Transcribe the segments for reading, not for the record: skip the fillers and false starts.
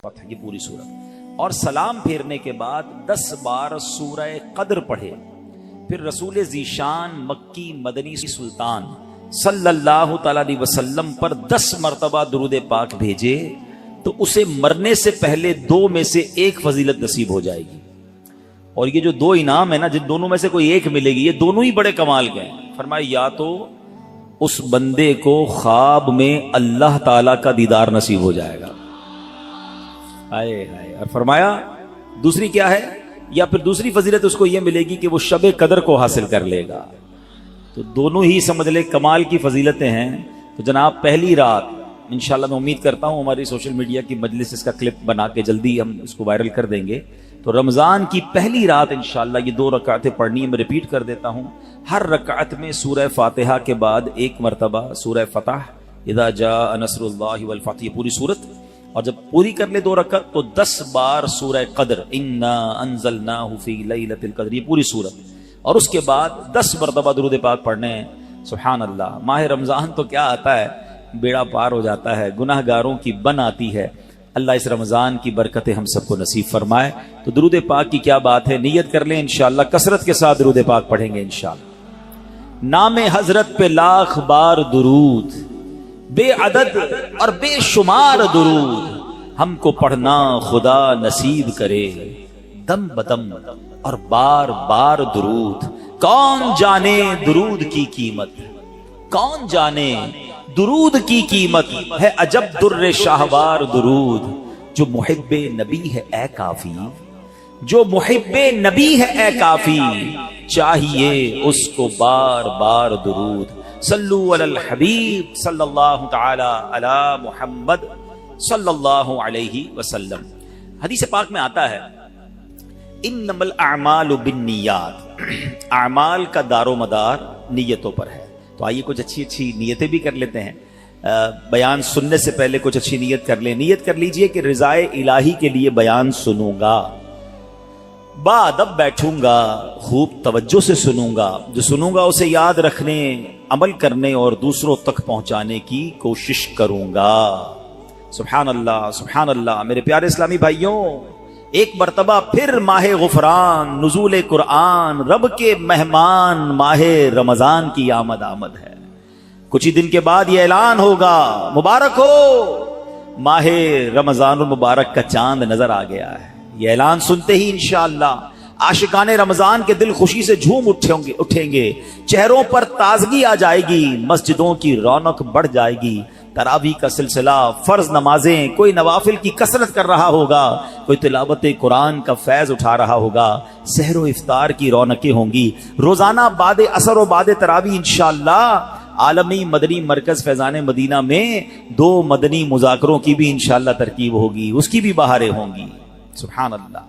فتح، یہ پوری سورت، اور سلام پھیرنے کے بعد 10 بار سورہ قدر پڑھے. پھر رسول ذیشان مکی مدنی سلطان صلی اللہ تعالی علیہ وسلم پر 10 مرتبہ درود پاک بھیجے تو اسے مرنے سے پہلے 2 میں سے ایک فضیلت نصیب ہو جائے گی. اور یہ جو 2 انعام ہے نا، جن دونوں میں سے کوئی ایک ملے گی، یہ دونوں ہی بڑے کمال کے ہیں. فرمایا یا تو اس بندے کو خواب میں اللہ تعالی کا دیدار نصیب ہو جائے گا، آئے ہائے، اور فرمایا دوسری کیا ہے، یا پھر دوسری فضیلت اس کو یہ ملے گی کہ وہ شب قدر کو حاصل کر لے گا. تو دونوں ہی سمجھ لے کمال کی فضیلتیں ہیں. تو جناب پہلی رات انشاءاللہ میں امید کرتا ہوں ہماری سوشل میڈیا کی مجلس اس کا کلپ بنا کے جلدی ہم اس کو وائرل کر دیں گے. تو رمضان کی پہلی رات انشاءاللہ یہ 2 رکعتیں پڑھنی ہے. میں ریپیٹ کر دیتا ہوں، ہر رکعت میں سورہ فاتحہ کے بعد 1 مرتبہ سورہ فتح، اذا جاء نصر اللہ والفتح، یہ پوری سورت. اور جب پوری کر لے 2 رکعت تو 10 بار سورہ قدر، انا انزلناہ فی لیلۃ القدر، یہ پوری سورت. اور اس کے بعد 10 مرتبہ درود پاک پڑھنے ہیں. سبحان اللہ، ماہ رمضان تو کیا آتا ہے، بیڑا پار ہو جاتا ہے، گناہ گاروں کی بن آتی ہے. اللہ اس رمضان کی برکتیں ہم سب کو نصیب فرمائے. تو درود پاک کی کیا بات ہے، نیت کر لیں انشاءاللہ کثرت کے ساتھ درود پاک پڑھیں گے انشاءاللہ. نام حضرت پہ لاکھ بار درود، بے عدد اور بے شمار درود ہم کو پڑھنا خدا نصیب کرے. دم بدم اور بار بار درود، کون جانے درود کی قیمت، کون جانے درود کی قیمت ہے. عجب در شاہوار درود، جو محب نبی ہے اے کافی، جو محب نبی ہے اے کافی، چاہیے اس کو بار بار درود. صلو علی الحبیب صلی اللہ تعالی علی محمد صلی اللہ علیہ وسلم. حدیث پاک میں آتا ہے انما الاعمال بالنیات، اعمال کا دار و مدار نیتوں پر ہے. تو آئیے کچھ اچھی نیتیں بھی کر لیتے ہیں. بیان سننے سے پہلے کچھ اچھی نیت کر لیں. نیت کر لیجئے کہ رضائے الہی کے لیے بیان سنوں گا، بادب بیٹھوں گا، خوب توجہ سے سنوں گا، جو سنوں گا اسے یاد رکھنے، عمل کرنے اور دوسروں تک پہنچانے کی کوشش کروں گا. سبحان اللہ سبحان اللہ. میرے پیارے اسلامی بھائیوں، ایک مرتبہ پھر ماہ غفران، نزول قرآن، رب کے مہمان ماہ رمضان کی آمد ہے. کچھ ہی دن کے بعد یہ اعلان ہوگا، مبارک ہو، ماہ رمضان المبارک کا چاند نظر آ گیا ہے. یہ اعلان سنتے ہی انشاءاللہ عاشقان رمضان کے دل خوشی سے جھوم اٹھیں گے، چہروں پر تازگی آ جائے گی، مسجدوں کی رونق بڑھ جائے گی. تراویح کا سلسلہ، فرض نمازیں، کوئی نوافل کی کثرت کر رہا ہوگا، کوئی تلاوت قرآن کا فیض اٹھا رہا ہوگا، سحر و افطار کی رونقیں ہوں گی. روزانہ بعد اثر و بعد تراویح انشاءاللہ عالمی مدنی مرکز فیضان مدینہ میں 2 مدنی مذاکروں کی بھی انشاءاللہ ترکیب ہوگی، اس کی بھی بہاریں ہوں گی. سبحان اللہ.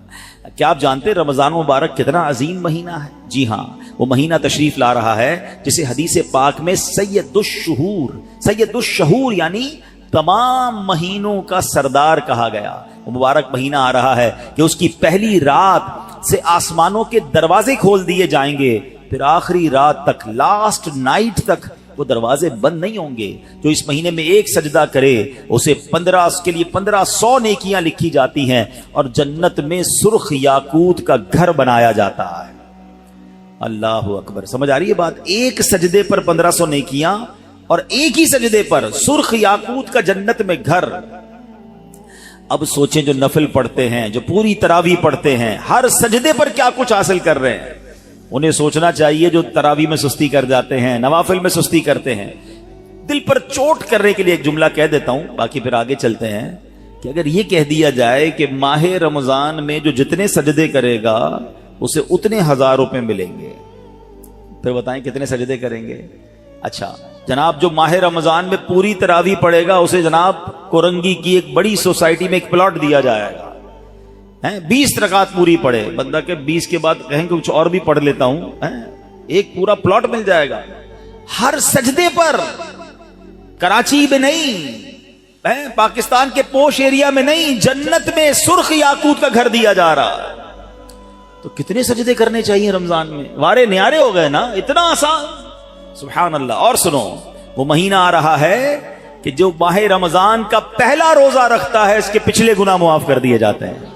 کیا آپ جانتے رمضان مبارک کتنا عظیم مہینہ ہے؟ جی ہاں، وہ مہینہ تشریف لا رہا ہے جسے حدیث پاک میں سید الشہور یعنی تمام مہینوں کا سردار کہا گیا. وہ مبارک مہینہ آ رہا ہے کہ اس کی پہلی رات سے آسمانوں کے دروازے کھول دیے جائیں گے، پھر آخری رات تک، لاسٹ نائٹ تک وہ دروازے بند نہیں ہوں گے. جو اس مہینے میں ایک سجدہ کرے اسے 1500 نیکیاں لکھی جاتی ہیں، اور جنت میں سرخ یاقوت کا گھر بنایا جاتا ہے. اللہ اکبر. سمجھ آ رہی ہے بات؟ ایک سجدے پر 1500 نیکیاں، اور ایک ہی سجدے پر سرخ یاقوت کا جنت میں گھر. اب سوچیں جو نفل پڑھتے ہیں، جو پوری تراویح پڑھتے ہیں، ہر سجدے پر کیا کچھ حاصل کر رہے ہیں. انہیں سوچنا چاہیے جو تراویح میں سستی کر جاتے ہیں، نوافل میں سستی کرتے ہیں. دل پر چوٹ کرنے کے لیے ایک جملہ کہہ دیتا ہوں، باقی پھر آگے چلتے ہیں. کہ اگر یہ کہہ دیا جائے کہ ماہ رمضان میں جو جتنے سجدے کرے گا اسے اتنے 1000 روپے ملیں گے، پھر بتائیں کتنے سجدے کریں گے؟ اچھا جناب، جو ماہ رمضان میں پوری تراویح پڑھے گا اسے جناب کورنگی کی ایک بڑی سوسائٹی میں ایک پلاٹ دیا جائے گا. 20 رکعت پوری پڑھے، بندہ کہ 20 کے بعد کہیں کہ کچھ اور بھی پڑھ لیتا ہوں، ایک پورا پلاٹ مل جائے گا. ہر سجدے پر، کراچی میں نہیں، پاکستان کے پوش ایریا میں نہیں، جنت میں سرخ یاقوت کا گھر دیا جا رہا ہے. تو کتنے سجدے کرنے چاہیے رمضان میں؟ وارے نیارے ہو گئے نا، اتنا آسان. سبحان اللہ. اور سنو، وہ مہینہ آ رہا ہے کہ جو ماہ رمضان کا پہلا روزہ رکھتا ہے اس کے پچھلے گناہ معاف کر دیے جاتے ہیں.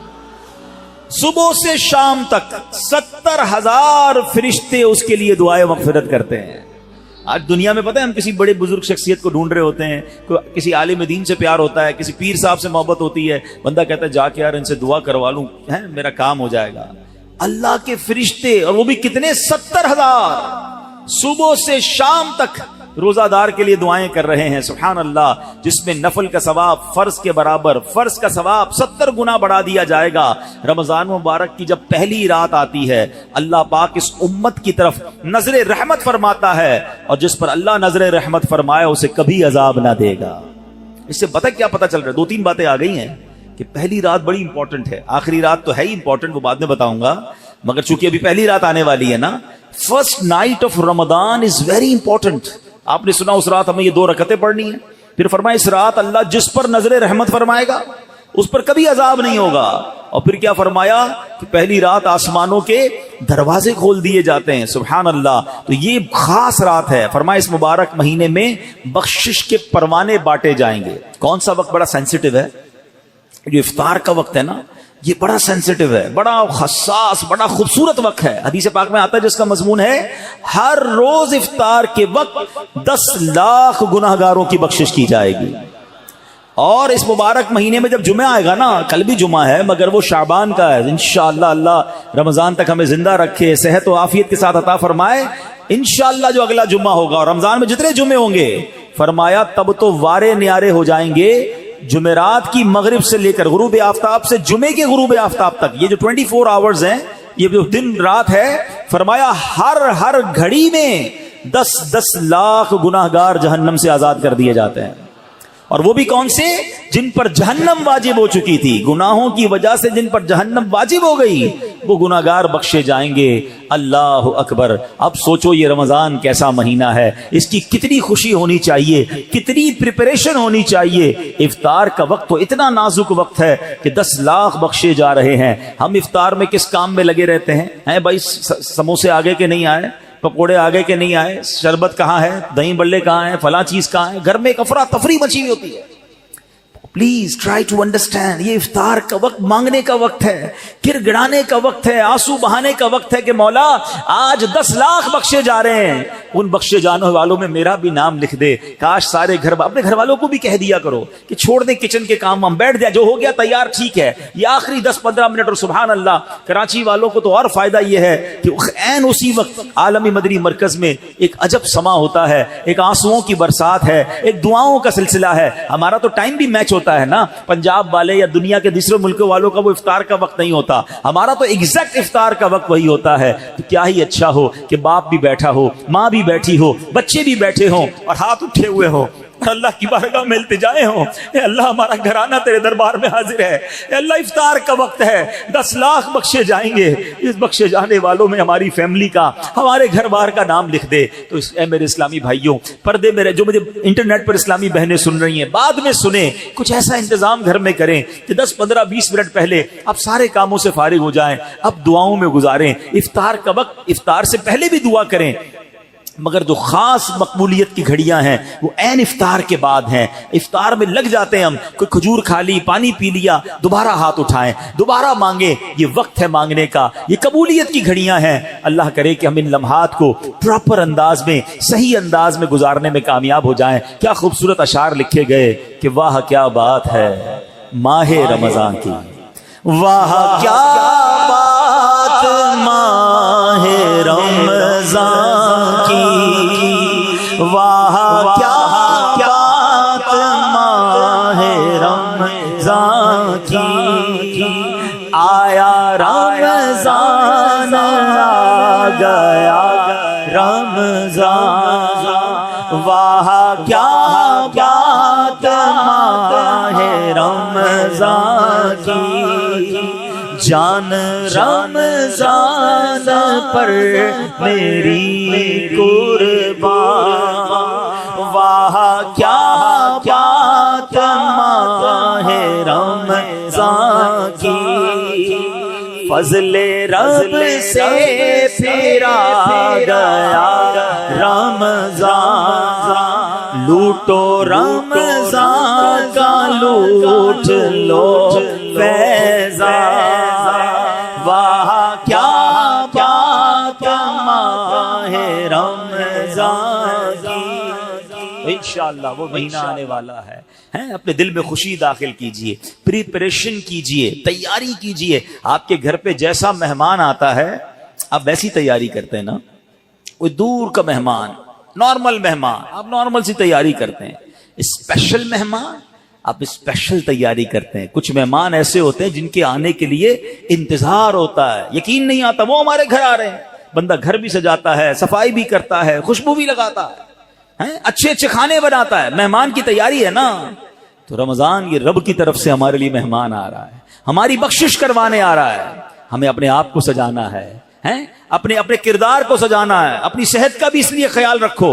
صبح سے شام تک 70,000 فرشتے اس کے لیے دعائیں مغفرت کرتے ہیں. آج دنیا میں پتہ ہے ہم کسی بڑے بزرگ شخصیت کو ڈھونڈ رہے ہوتے ہیں, کسی عالم دین سے پیار ہوتا ہے, کسی پیر صاحب سے محبت ہوتی ہے, بندہ کہتا ہے جا کے یار ان سے دعا کروا لوں, میرا کام ہو جائے گا. اللہ کے فرشتے, اور وہ بھی کتنے, 70,000 صبح سے شام تک روزہ دار کے لیے دعائیں کر رہے ہیں. سبحان اللہ. جس میں نفل کا ثواب فرض کے برابر, فرض کا ثواب 70 گنا بڑھا دیا جائے گا. رمضان مبارک کی جب پہلی رات آتی ہے, اللہ پاک اس امت کی طرف نظر رحمت فرماتا ہے, اور جس پر اللہ نظر رحمت فرمائے اسے کبھی عذاب نہ دے گا. اس سے پتہ کیا پتہ چل رہا ہے؟ 2-3 باتیں آ گئی ہیں کہ پہلی رات بڑی امپورٹنٹ ہے. آخری رات تو ہے ہی امپورٹنٹ, وہ بعد میں بتاؤں گا, مگر چونکہ ابھی پہلی رات آنے والی ہے نا, first night of Ramzan is very important. آپ نے سنا اس رات ہمیں یہ 2 رکعتیں پڑھنی ہیں. پھر فرمایا اس رات اللہ جس پر نظر رحمت فرمائے گا اس پر کبھی عذاب نہیں ہوگا. اور پھر کیا فرمایا کہ پہلی رات آسمانوں کے دروازے کھول دیے جاتے ہیں. سبحان اللہ. تو یہ خاص رات ہے. فرمایا اس مبارک مہینے میں بخشش کے پروانے بانٹے جائیں گے. کون سا وقت بڑا سینسیٹیو ہے؟ جو افطار کا وقت ہے نا, یہ بڑا سینسیٹیو ہے, بڑا حساس, بڑا خوبصورت وقت ہے. حدیث پاک میں آتا ہے جس کا مضمون ہے ہر روز افطار کے وقت 10 لاکھ گناہگاروں کی بخشش کی جائے گی. اور اس مبارک مہینے میں جب جمعہ آئے گا نا, کل بھی جمعہ ہے مگر وہ شعبان کا ہے, انشاءاللہ اللہ رمضان تک ہمیں زندہ رکھے, صحت و عافیت کے ساتھ عطا فرمائے. انشاءاللہ جو اگلا جمعہ ہوگا, اور رمضان میں جتنے جمعے ہوں گے, فرمایا تب تو وارے نیارے ہو جائیں گے جمعرات کی مغرب سے لے کر غروب آفتاب سے جمعے کے غروب آفتاب تک. یہ جو 24 آورز ہیں, یہ جو دن رات ہے, فرمایا ہر گھڑی میں 10 لاکھ گناہگار جہنم سے آزاد کر دیے جاتے ہیں. اور وہ بھی کون سے؟ جن پر جہنم واجب ہو چکی تھی, گناہوں کی وجہ سے جن پر جہنم واجب ہو گئی, وہ گناہگار بخشے جائیں گے. اللہ اکبر. اب سوچو یہ رمضان کیسا مہینہ ہے, اس کی کتنی خوشی ہونی چاہیے, کتنی پریپریشن ہونی چاہیے. افطار کا وقت تو اتنا نازک وقت ہے کہ 10 لاکھ بخشے جا رہے ہیں. ہم افطار میں کس کام میں لگے رہتے ہیں بھائی؟ سموسے آگے کے نہیں آئے, پکوڑے آگے کے نہیں آئے, شربت کہاں ہے, دہی بلے کہاں ہیں, فلاں چیز کہاں ہے, گھر میں ایک افراتفری مچی ہوئی ہوتی ہے. پلیز ٹرائی ٹو انڈرسٹینڈ, یہ افطار کا وقت مانگنے کا وقت ہے, گر گڑانے کا وقت ہے, آنسو بہانے کا وقت ہے کہ مولا آج 10 لاکھ بخشے جا رہے ہیں. ان بخشے جانے والوں میں میرا بھی نام لکھ دے. کاش سارے اپنے گھر والوں کو بھی کہہ دیا کرو کہ چھوڑ دیں کچن کے کام, ہم بیٹھ جائیں, جو ہو گیا تیار ٹھیک ہے, یہ آخری 10-15 منٹ. اور سبحان اللہ, کراچی والوں کو تو اور فائدہ یہ ہے کہ عین اسی وقت عالمی مدنی مرکز میں ایک عجب سما ہوتا ہے, ایک آنسوؤں کی برسات ہے, ایک دعاؤں کا سلسلہ ہے. ہمارا تو ٹائم بھی میچ ہوتا ہے نا, پنجاب والے یا دنیا کے دوسرے ملکوں والوں کا وہ افطار کا وقت نہیں ہوتا, ہمارا تو ایگزیکٹ افطار کا وقت وہی ہوتا ہے. تو کیا ہی اچھا ہو کہ باپ بھی بیٹھا ہو, ماں بھی بیٹھی ہو, بچے بھی بیٹھے ہوں اور ہاتھ اٹھے ہوئے ہوں, اور اللہ کی بارگاہ میں التجائیں ہوں, اے اللہ ہمارا گھرانہ تیرے دربار میں حاضر ہے, اے اللہ افطار کا وقت ہے, 10 لاکھ بخشے جائیں گے, اس بخشے جانے والوں میں ہماری فیملی کا, ہمارے گھر بار کا نام لکھ دے. تو اے میرے اسلامی بھائیوں, پردے میرے جو مجھے انٹرنیٹ پر اسلامی بہنیں سن رہی ہیں, بعد میں سنیں, کچھ ایسا انتظام گھر میں کریں کہ 10-15-20 منٹ پہلے اب سارے کاموں سے فارغ ہو جائیں, اب دعاؤں میں گزاریں. افطار کا وقت, افطار سے پہلے بھی دعا کریں, مگر جو خاص مقبولیت کی گھڑیاں ہیں وہ عین افطار کے بعد ہیں. افطار میں لگ جاتے ہیں ہم, کوئی کھجور کھا لی, پانی پی لیا, دوبارہ ہاتھ اٹھائیں, دوبارہ مانگیں. یہ وقت ہے مانگنے کا, یہ قبولیت کی گھڑیاں ہیں. اللہ کرے کہ ہم ان لمحات کو پراپر انداز میں, صحیح انداز میں گزارنے میں کامیاب ہو جائیں. کیا خوبصورت اشعار لکھے گئے کہ واہ کیا بات ہے ماہ رمضان کی, واہ کیا بات ماہ رمضان کی, واہ کیا بات ماہ رمضان کی, آیا رمضان آ گیا رمضان, واہ کیا بات ماہ رمضان کی, جان رمضان پر میری قربان, واہ کیا بات ماہ رمضان کی, فضل رب سے پھرا گیا رمضان, لوٹو رمضان کا لوٹ لو فیضان، واہ کیا بات ماہ رمضان کی۔ انشاءاللہ وہ مہینہ آنے والا ہے، اپنے دل میں خوشی داخل کیجئے، پریپریشن کیجئے، تیاری کیجئے۔ آپ کے گھر پہ جیسا مہمان آتا ہے آپ ویسی تیاری کرتے ہیں نا، کوئی دور کا مہمان، نارمل مہمان آپ نارمل سی تیاری کرتے ہیں، اسپیشل مہمان آپ اسپیشل تیاری کرتے ہیں۔ کچھ مہمان ایسے ہوتے ہیں جن کے آنے کے لیے انتظار ہوتا ہے، یقین نہیں آتا وہ ہمارے گھر آ رہے ہیں۔ بندہ گھر بھی سجاتا ہے، صفائی بھی کرتا ہے، خوشبو بھی لگاتا ہے، اچھے اچھے کھانے بناتا ہے، مہمان کی تیاری ہے نا۔ تو رمضان یہ رب کی طرف سے ہمارے لیے مہمان آ رہا ہے، ہماری بخشش کروانے آ رہا ہے۔ ہمیں اپنے آپ کو سجانا ہے، اپنے کردار کو سجانا ہے۔ اپنی صحت کا بھی اس لیے خیال رکھو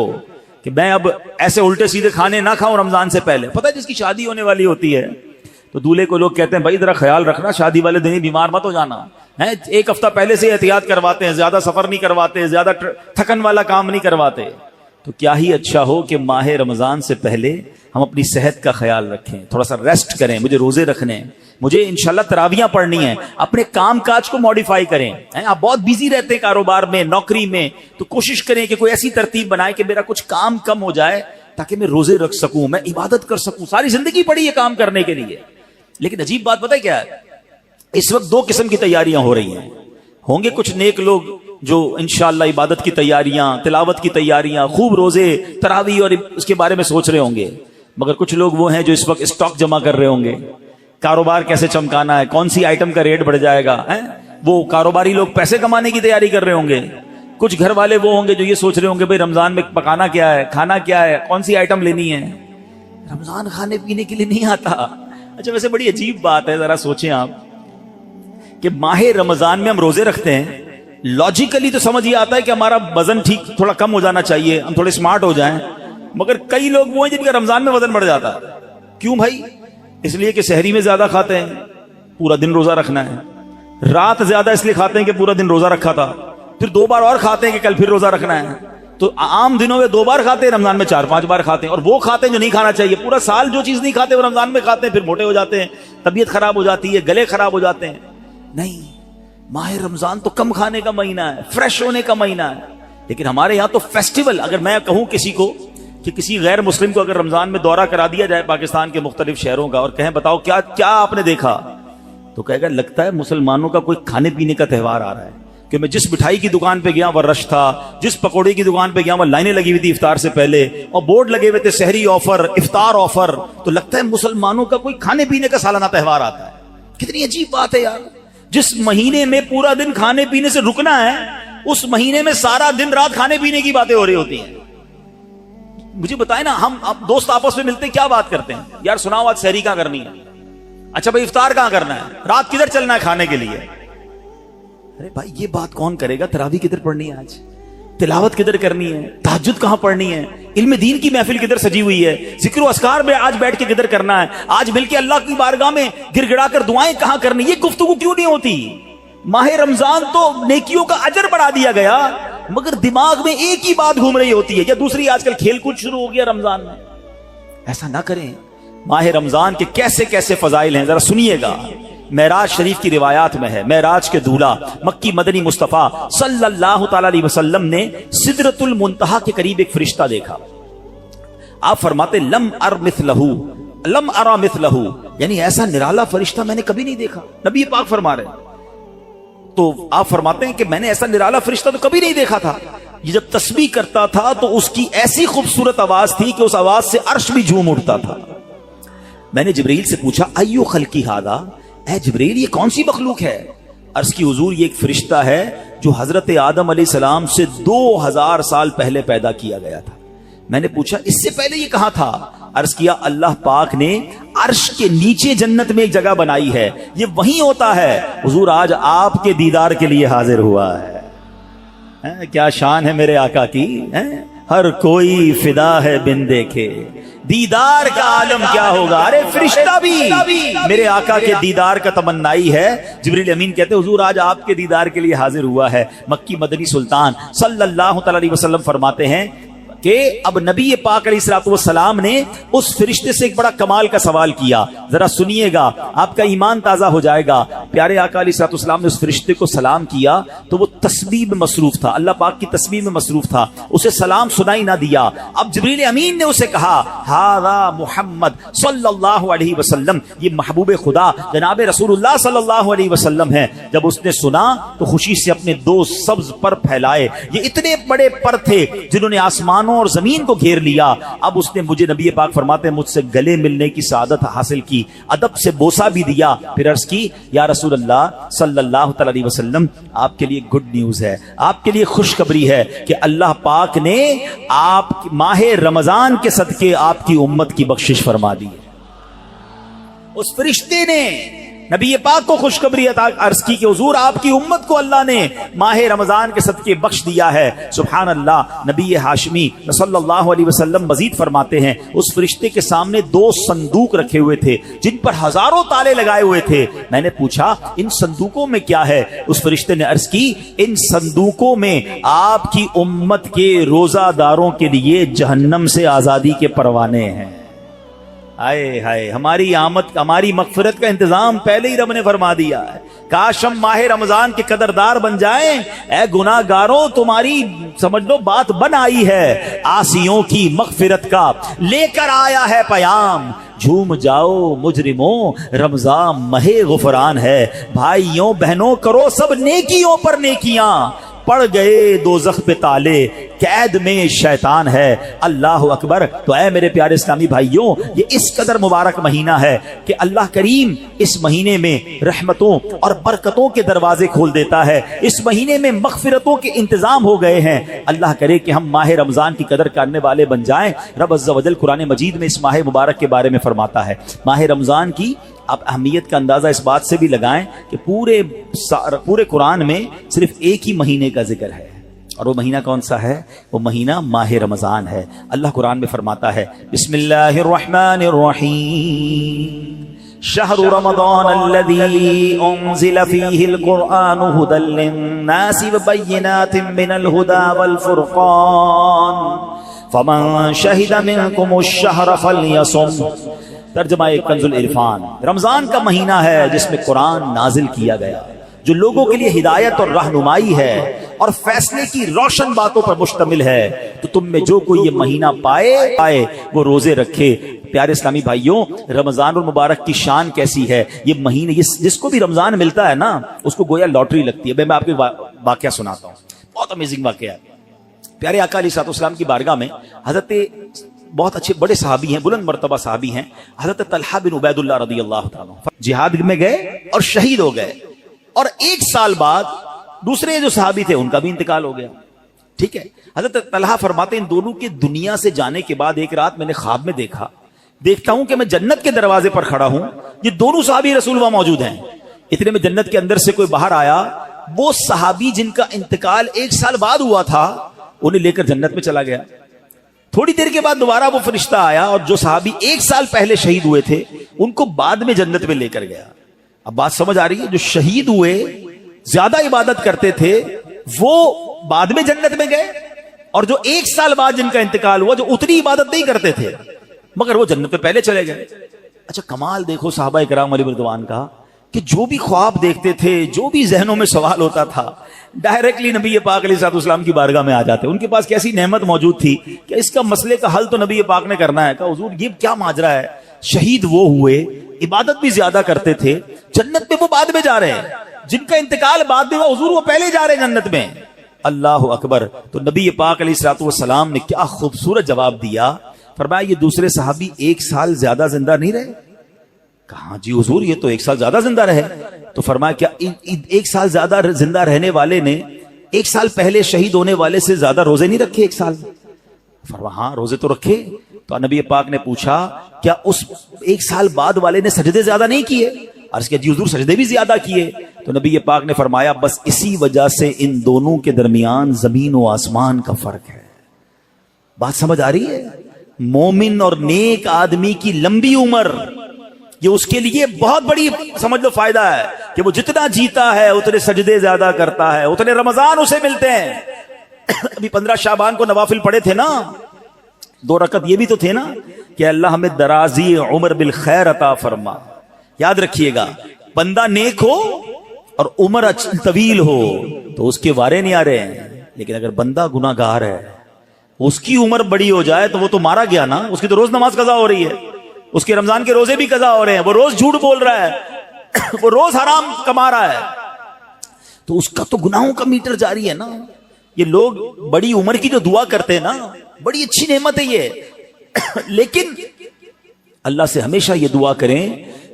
کہ میں اب ایسے الٹے سیدھے کھانے نہ کھاؤں رمضان سے پہلے۔ پتہ ہے جس کی شادی ہونے والی ہوتی ہے تو دولہے کو لوگ کہتے ہیں بھائی ذرا خیال رکھنا، شادی والے دن ہی بیمار مت ہو جانا، ایک ہفتہ پہلے سے احتیاط کرواتے ہیں، زیادہ سفر نہیں کرواتے، زیادہ تھکن والا کام نہیں کرواتے۔ تو کیا ہی اچھا ہو کہ ماہ رمضان سے پہلے ہم اپنی صحت کا خیال رکھیں، تھوڑا سا ریسٹ کریں۔ مجھے روزے رکھنے ہیں، مجھے انشاءاللہ تراویاں پڑھنی ہیں، اپنے کام کاج کو موڈیفائی کریں۔ آپ بہت بیزی رہتے ہیں کاروبار میں، نوکری میں، تو کوشش کریں کہ کوئی ایسی ترتیب بنائے کہ میرا کچھ کام کم ہو جائے تاکہ میں روزے رکھ سکوں، میں عبادت کر سکوں۔ ساری زندگی پڑی ہے کام کرنے کے لیے، لیکن عجیب بات پتہ ہے کیا ہے، اس وقت دو قسم کی تیاریاں ہو رہی ہیں۔ ہوں گے کچھ نیک لوگ جو انشاءاللہ عبادت کی تیاریاں، تلاوت کی تیاریاں، خوب روزے تراویح اور اس کے بارے میں سوچ رہے ہوں گے، مگر کچھ لوگ وہ ہیں جو اس وقت اسٹاک جمع کر رہے ہوں گے، کاروبار کیسے چمکانا ہے، کون سی آئٹم کا ریٹ بڑھ جائے گا، وہ کاروباری لوگ پیسے کمانے کی تیاری کر رہے ہوں گے۔ کچھ گھر والے وہ ہوں گے جو یہ سوچ رہے ہوں گے بھئی رمضان میں پکانا کیا ہے، کھانا کیا ہے، کون سی آئٹم لینی ہے۔ رمضان کھانے پینے کے لیے نہیں آتا۔ اچھا ویسے بڑی عجیب بات ہے، ذرا سوچیں آپ کہ ماہ رمضان میں ہم روزے رکھتے ہیں، لاجیکلی تو سمجھ یہ آتا ہے کہ ہمارا وزن ٹھیک تھوڑا کم ہو جانا چاہیے، ہم تھوڑے سمارٹ ہو جائیں، مگر کئی لوگ وہ ہیں جن کا رمضان میں وزن بڑھ جاتا ہے۔ کیوں بھائی؟ اس لیے کہ سحری میں زیادہ کھاتے ہیں، پورا دن روزہ رکھنا ہے، رات زیادہ اس لیے کھاتے ہیں کہ پورا دن روزہ رکھا تھا، پھر 2 بار اور کھاتے ہیں کہ کل پھر روزہ رکھنا ہے۔ تو عام دنوں میں 2 بار کھاتے ہیں، رمضان میں 4-5 بار کھاتے ہیں، اور وہ کھاتے ہیں جو نہیں کھانا چاہیے۔ پورا سال جو چیز نہیں کھاتے وہ رمضان میں کھاتے ہیں، پھر موٹے ہو جاتے ہیں، طبیعت خراب ہو جاتی ہے، گلے خراب ہو جاتے ہیں۔ نہیں، ماہ رمضان تو کم کھانے کا مہینہ ہے، فریش ہونے کا مہینہ ہے۔ لیکن ہمارے یہاں تو فیسٹیول، اگر میں کہوں کسی کو کہ کسی غیر مسلم کو اگر رمضان میں دورہ کرا دیا جائے پاکستان کے مختلف شہروں کا اور کہیں بتاؤ کیا آپ نے دیکھا، تو کہے گا لگتا ہے مسلمانوں کا کوئی کھانے پینے کا تہوار آ رہا ہے، کہ میں جس مٹھائی کی دکان پہ گیا وہ رش تھا، جس پکوڑے کی دکان پہ گیا وہ لائنیں لگی ہوئی تھی افطار سے پہلے، اور بورڈ لگے ہوئے تھے سحری آفر، افطار آفر، تو لگتا ہے مسلمانوں کا کوئی کھانے پینے کا سالانہ تہوار آتا ہے۔ کتنی عجیب بات ہے یار، جس مہینے میں پورا دن کھانے پینے سے رکنا ہے، اس مہینے میں سارا دن رات کھانے پینے کی باتیں ہو رہی ہوتی ہیں۔ مجھے بتائیں نا، ہم دوست آپس میں ملتے کیا بات کرتے ہیں؟ یار سناؤ آج سحری کہاں کرنی ہے، اچھا بھائی افطار کہاں کرنا ہے، رات کدھر چلنا ہے کھانے کے لیے۔ ارے بھائی یہ بات کون کرے گا؟ تراویح کدھر پڑھنی ہے آج، تلاوت کدھر کرنی ہے، تہجد کہاں پڑھنی ہے، علم دین کی محفل کدھر سجی ہوئی ہے، ذکر و اذکار میں آج بیٹھ کے کدھر کرنا ہے، آج مل کے اللہ کی بارگاہ میں گر گڑا کر دعائیں کہاں کرنی، یہ گفتگو کیوں نہیں ہوتی؟ ماہ رمضان تو نیکیوں کا اجر بڑھا دیا گیا، مگر دماغ میں ایک ہی بات گھوم رہی ہوتی ہے، یا دوسری آج کل کھیل کود شروع ہو گیا رمضان میں۔ ایسا نہ کریں۔ ماہ رمضان کے کیسے کیسے فضائل ہیں ذرا سنیے گا۔ معراج شریف کی روایات میں ہے، معراج کے دولہ مکی مدنی مصطفیٰ صلی اللہ تعالی علیہ وسلم نے سدرۃ المنتہا کے قریب ایک فرشتہ دیکھا۔ آپ فرماتے لم ارا مثلہ، یعنی ایسا نرالا فرشتہ میں نے کبھی نہیں دیکھا۔ نبی پاک فرما رہے ہیں، تو آپ فرماتے ہیں کہ میں نے ایسا نرالا فرشتہ تو کبھی نہیں دیکھا تھا۔ یہ جب تسبیح کرتا تھا تو اس کی ایسی خوبصورت آواز تھی کہ اس آواز سے عرش بھی جھوم اٹھتا تھا۔ میں نے جبریل سے پوچھا ایو خلقی ھذا، اے جبریل یہ کون سی مخلوق ہے؟ عرض کی حضور یہ ایک فرشتہ ہے جو حضرت آدم علیہ السلام سے 2000 سال پہلے پیدا کیا گیا تھا۔ میں نے پوچھا اس سے پہلے یہ کہاں تھا؟ عرض کیا اللہ پاک نے عرش کے نیچے جنت میں ایک جگہ بنائی ہے، یہ وہیں ہوتا ہے۔ حضور آج آپ کے دیدار کے لیے حاضر ہوا ہے۔ کیا شان ہے میرے آقا کی، ہر کوئی فدا ہے بن دیکھے، دیدار کا عالم کیا ہوگا۔ ارے فرشتہ بھی میرے آقا کے دیدار کا تمنائی ہے۔ جبریل امین کہتے حضور آج آپ کے دیدار کے لیے حاضر ہوا ہے۔ مکی مدنی سلطان صلی اللہ تعالی علیہ وسلم فرماتے ہیں کہ اب نبی پاک علیہ الصلوۃ والسلام نے اس فرشتے سے ایک بڑا کمال کا سوال کیا. ذرا سنیے گا, آپ کا ایمان تازہ ہو جائے گا. پیارے آقا علیہ الصلوۃ والسلام نے اس فرشتے کو سلام کیا تو وہ تسبیح میں مصروف تھا, اللہ پاک کی تسبیح میں مصروف تھا, اسے سلام سنائی نہ دیا. اب جبریل امین نے اسے کہا ہذا محمد صلی اللہ علیہ وسلم, یہ محبوب خدا جناب رسول اللہ صلی اللہ علیہ وسلم ہے. جب اس نے سنا تو خوشی سے اپنے دو سبز پر پھیلائے. یہ اتنے بڑے پر تھے جنہوں نے آسمانوں اور زمین کو گھیر لیا. اب اس نے مجھے, نبی پاک فرماتے ہیں, مجھ سے گلے ملنے کی سعادت حاصل کی, ادب سے بوسہ بھی دیا. پھر عرض کی یا رسول اللہ صلی اللہ تعالی علیہ وسلم, آپ کے لیے گڈ نیوز ہے, آپ کے لیے خوشخبری ہے کہ اللہ پاک نے آپ ماہ رمضان کے صدقے آپ کی امت کی بخشش فرما دی. اس فرشتے نے نبی پاک کو خوشخبری عرض کی کہ حضور آپ کی امت کو اللہ نے ماہ رمضان کے صدقے بخش دیا ہے. سبحان اللہ. نبی ہاشمی صلی اللہ علیہ وسلم مزید فرماتے ہیں اس فرشتے کے سامنے دو صندوق رکھے ہوئے تھے جن پر ہزاروں تالے لگائے ہوئے تھے. میں نے پوچھا ان صندوقوں میں کیا ہے؟ اس فرشتے نے عرض کی ان صندوقوں میں آپ کی امت کے روزہ داروں کے لیے جہنم سے آزادی کے پروانے ہیں. ہائے ہائے, ہماری آمد, ہماری مغفرت کا انتظام پہلے ہی رب نے فرما دیا ہے. کاش ہم ماہ رمضان کے قدردار بن جائیں. اے گناہ گاروں, تمہاری سمجھ لو بات بن آئی ہے. عاصیوں کی مغفرت کا لے کر آیا ہے پیام. جھوم جاؤ مجرموں, رمضان ماہ غفران ہے. بھائیوں بہنوں کرو سب نیکیوں پر نیکیاں, پڑ گئے دوزخ پہ تالے, قید میں شیطان ہے. اللہ اکبر. تو اے میرے پیارے اسلامی بھائیوں, یہ اس قدر مبارک مہینہ ہے کہ اللہ کریم اس مہینے میں رحمتوں اور برکتوں کے دروازے کھول دیتا ہے. اس مہینے میں مغفرتوں کے انتظام ہو گئے ہیں. اللہ کرے کہ ہم ماہ رمضان کی قدر کرنے والے بن جائیں. رب عز و جل قرآن مجید میں اس ماہ مبارک کے بارے میں فرماتا ہے. ماہ رمضان کی آپ اہمیت کا اندازہ اس بات سے بھی لگائیں کہ پورے قرآن میں صرف ایک ہی مہینے کا ذکر ہے, اور وہ مہینہ کون سا ہے؟ وہ مہینہ ماہ رمضان ہے. اللہ قرآن میں فرماتا ہے بسم اللہ الرحمن الرحیم شہر رمضان الذی انزل فیہ القرآن ھدی للناس وبینات من الھدی والفرقان فمن شہد منکم الشہر فلیصم. ترجمہ کنز العرفان. رمضان کا مہینہ ہے جس میں قرآن نازل کیا گیا, جو لوگوں کے لیے ہدایت اور رہنمائی ہے اور فیصلے کی روشن باتوں پر مشتمل ہے. تو تم میں جو کوئی یہ مہینہ پائے وہ روزے رکھے. پیارے اسلامی بھائیوں, رمضان المبارک کی شان کیسی ہے. یہ مہینے جس کو بھی رمضان ملتا ہے نا, اس کو گویا لاٹری لگتی ہے. میں آپ کو واقعہ سناتا ہوں, بہت امیزنگ واقعہ ہے. پیارے آقا علیہ الصلوۃ والسلام کی بارگاہ میں حضرت بہت اچھے بڑے صحابی ہیں, بلند مرتبہ صحابی ہیں, حضرت طلحہ بن عبید اللہ رضی اللہ تعالیٰ جہاد میں گئے اور شہید ہو گئے, اور ایک سال بعد دوسرے جو صحابی تھے ان کا بھی انتقال ہو گیا. ٹھیک ہے, حضرت طلحہ فرماتے ہیں ان دونوں کے دنیا سے جانے کے بعد ایک رات میں نے خواب میں دیکھتا ہوں کہ میں جنت کے دروازے پر کھڑا ہوں, یہ دونوں صحابی رسول وہاں موجود ہیں. اتنے میں جنت کے اندر سے کوئی باہر آیا, وہ صحابی جن کا انتقال ایک سال بعد ہوا تھا انہیں لے کر جنت میں چلا گیا. تھوڑی دیر کے بعد دوبارہ وہ فرشتہ آیا اور جو صحابی ایک سال پہلے شہید ہوئے تھے ان کو بعد میں جنت میں لے کر گیا. اب بات سمجھ آ رہی ہے؟ جو شہید ہوئے, زیادہ عبادت کرتے تھے, وہ بعد میں جنت میں گئے, اور جو ایک سال بعد جن کا انتقال ہوا, جو اتنی عبادت نہیں کرتے تھے مگر وہ جنت میں پہلے چلے گئے. اچھا کمال دیکھو صحابہ کرام علیہ رضوان کا, کہ جو بھی خواب دیکھتے تھے, جو بھی ذہنوں میں سوال ہوتا تھا, ڈائریکٹلی نبی پاک علیہ الصلوۃ والسلام کی بارگاہ میں آ جاتے. ان کے پاس کیسی نعمت موجود تھی کہ اس کا مسئلے کا حل تو نبی پاک نے کرنا ہے. کہ حضور یہ کیا ماجرا ہے, شہید وہ ہوئے, عبادت بھی زیادہ کرتے تھے, جنت میں وہ بعد میں جا رہے ہیں, جن کا انتقال بعد میں ہوا حضور وہ پہلے جا رہے ہیں جنت میں. اللہ اکبر. تو نبی پاک علیہ الصلوۃ والسلام نے کیا خوبصورت جواب دیا. فرمایا یہ دوسرے صحابی ایک سال زیادہ زندہ نہیں رہے؟ کہاں جی حضور یہ تو ایک سال زیادہ زندہ رہے. تو فرمایا کیا ایک سال زیادہ زندہ رہنے والے نے ایک سال پہلے شہید ہونے والے سے زیادہ روزے نہیں رکھے ایک سال؟ فرمایا ہاں روزے تو رکھے. تو نبی پاک نے پوچھا کیا اس ایک سال بعد والے نے سجدے زیادہ نہیں کیے؟ عرض کیا جی حضور سجدے بھی زیادہ کیے. تو نبی پاک نے فرمایا بس اسی وجہ سے ان دونوں کے درمیان زمین و آسمان کا فرق ہے. بات سمجھ آ رہی ہے؟ مومن اور نیک آدمی کی لمبی عمر یہ اس کے لیے بہت بڑی سمجھ لو فائدہ ہے کہ وہ جتنا جیتا ہے اتنے سجدے زیادہ کرتا ہے, اتنے رمضان اسے ملتے ہیں. ابھی 15 شعبان کو نوافل پڑے تھے نا, 2 رکعت یہ بھی تو تھے نا کہ اللہ ہمیں درازی عمر بالخیر عطا فرما. یاد رکھیے گا بندہ نیک ہو اور عمر طویل ہو تو اس کے وارے نہیں آ رہے ہیں، لیکن اگر بندہ گناہ گار ہے اس کی عمر بڑی ہو جائے تو وہ تو مارا گیا نا. اس کی تو روز نماز قضا ہو رہی ہے، اس کے رمضان کے روزے بھی قضا ہو رہے ہیں، وہ روز جھوٹ بول رہا ہے وہ روز حرام کما رہا ہے، تو اس کا تو گناہوں کا میٹر جاری ہے نا. یہ لوگ بڑی عمر کی جو دعا کرتے ہیں نا، بڑی اچھی نعمت ہے یہ، لیکن اللہ سے ہمیشہ یہ دعا کریں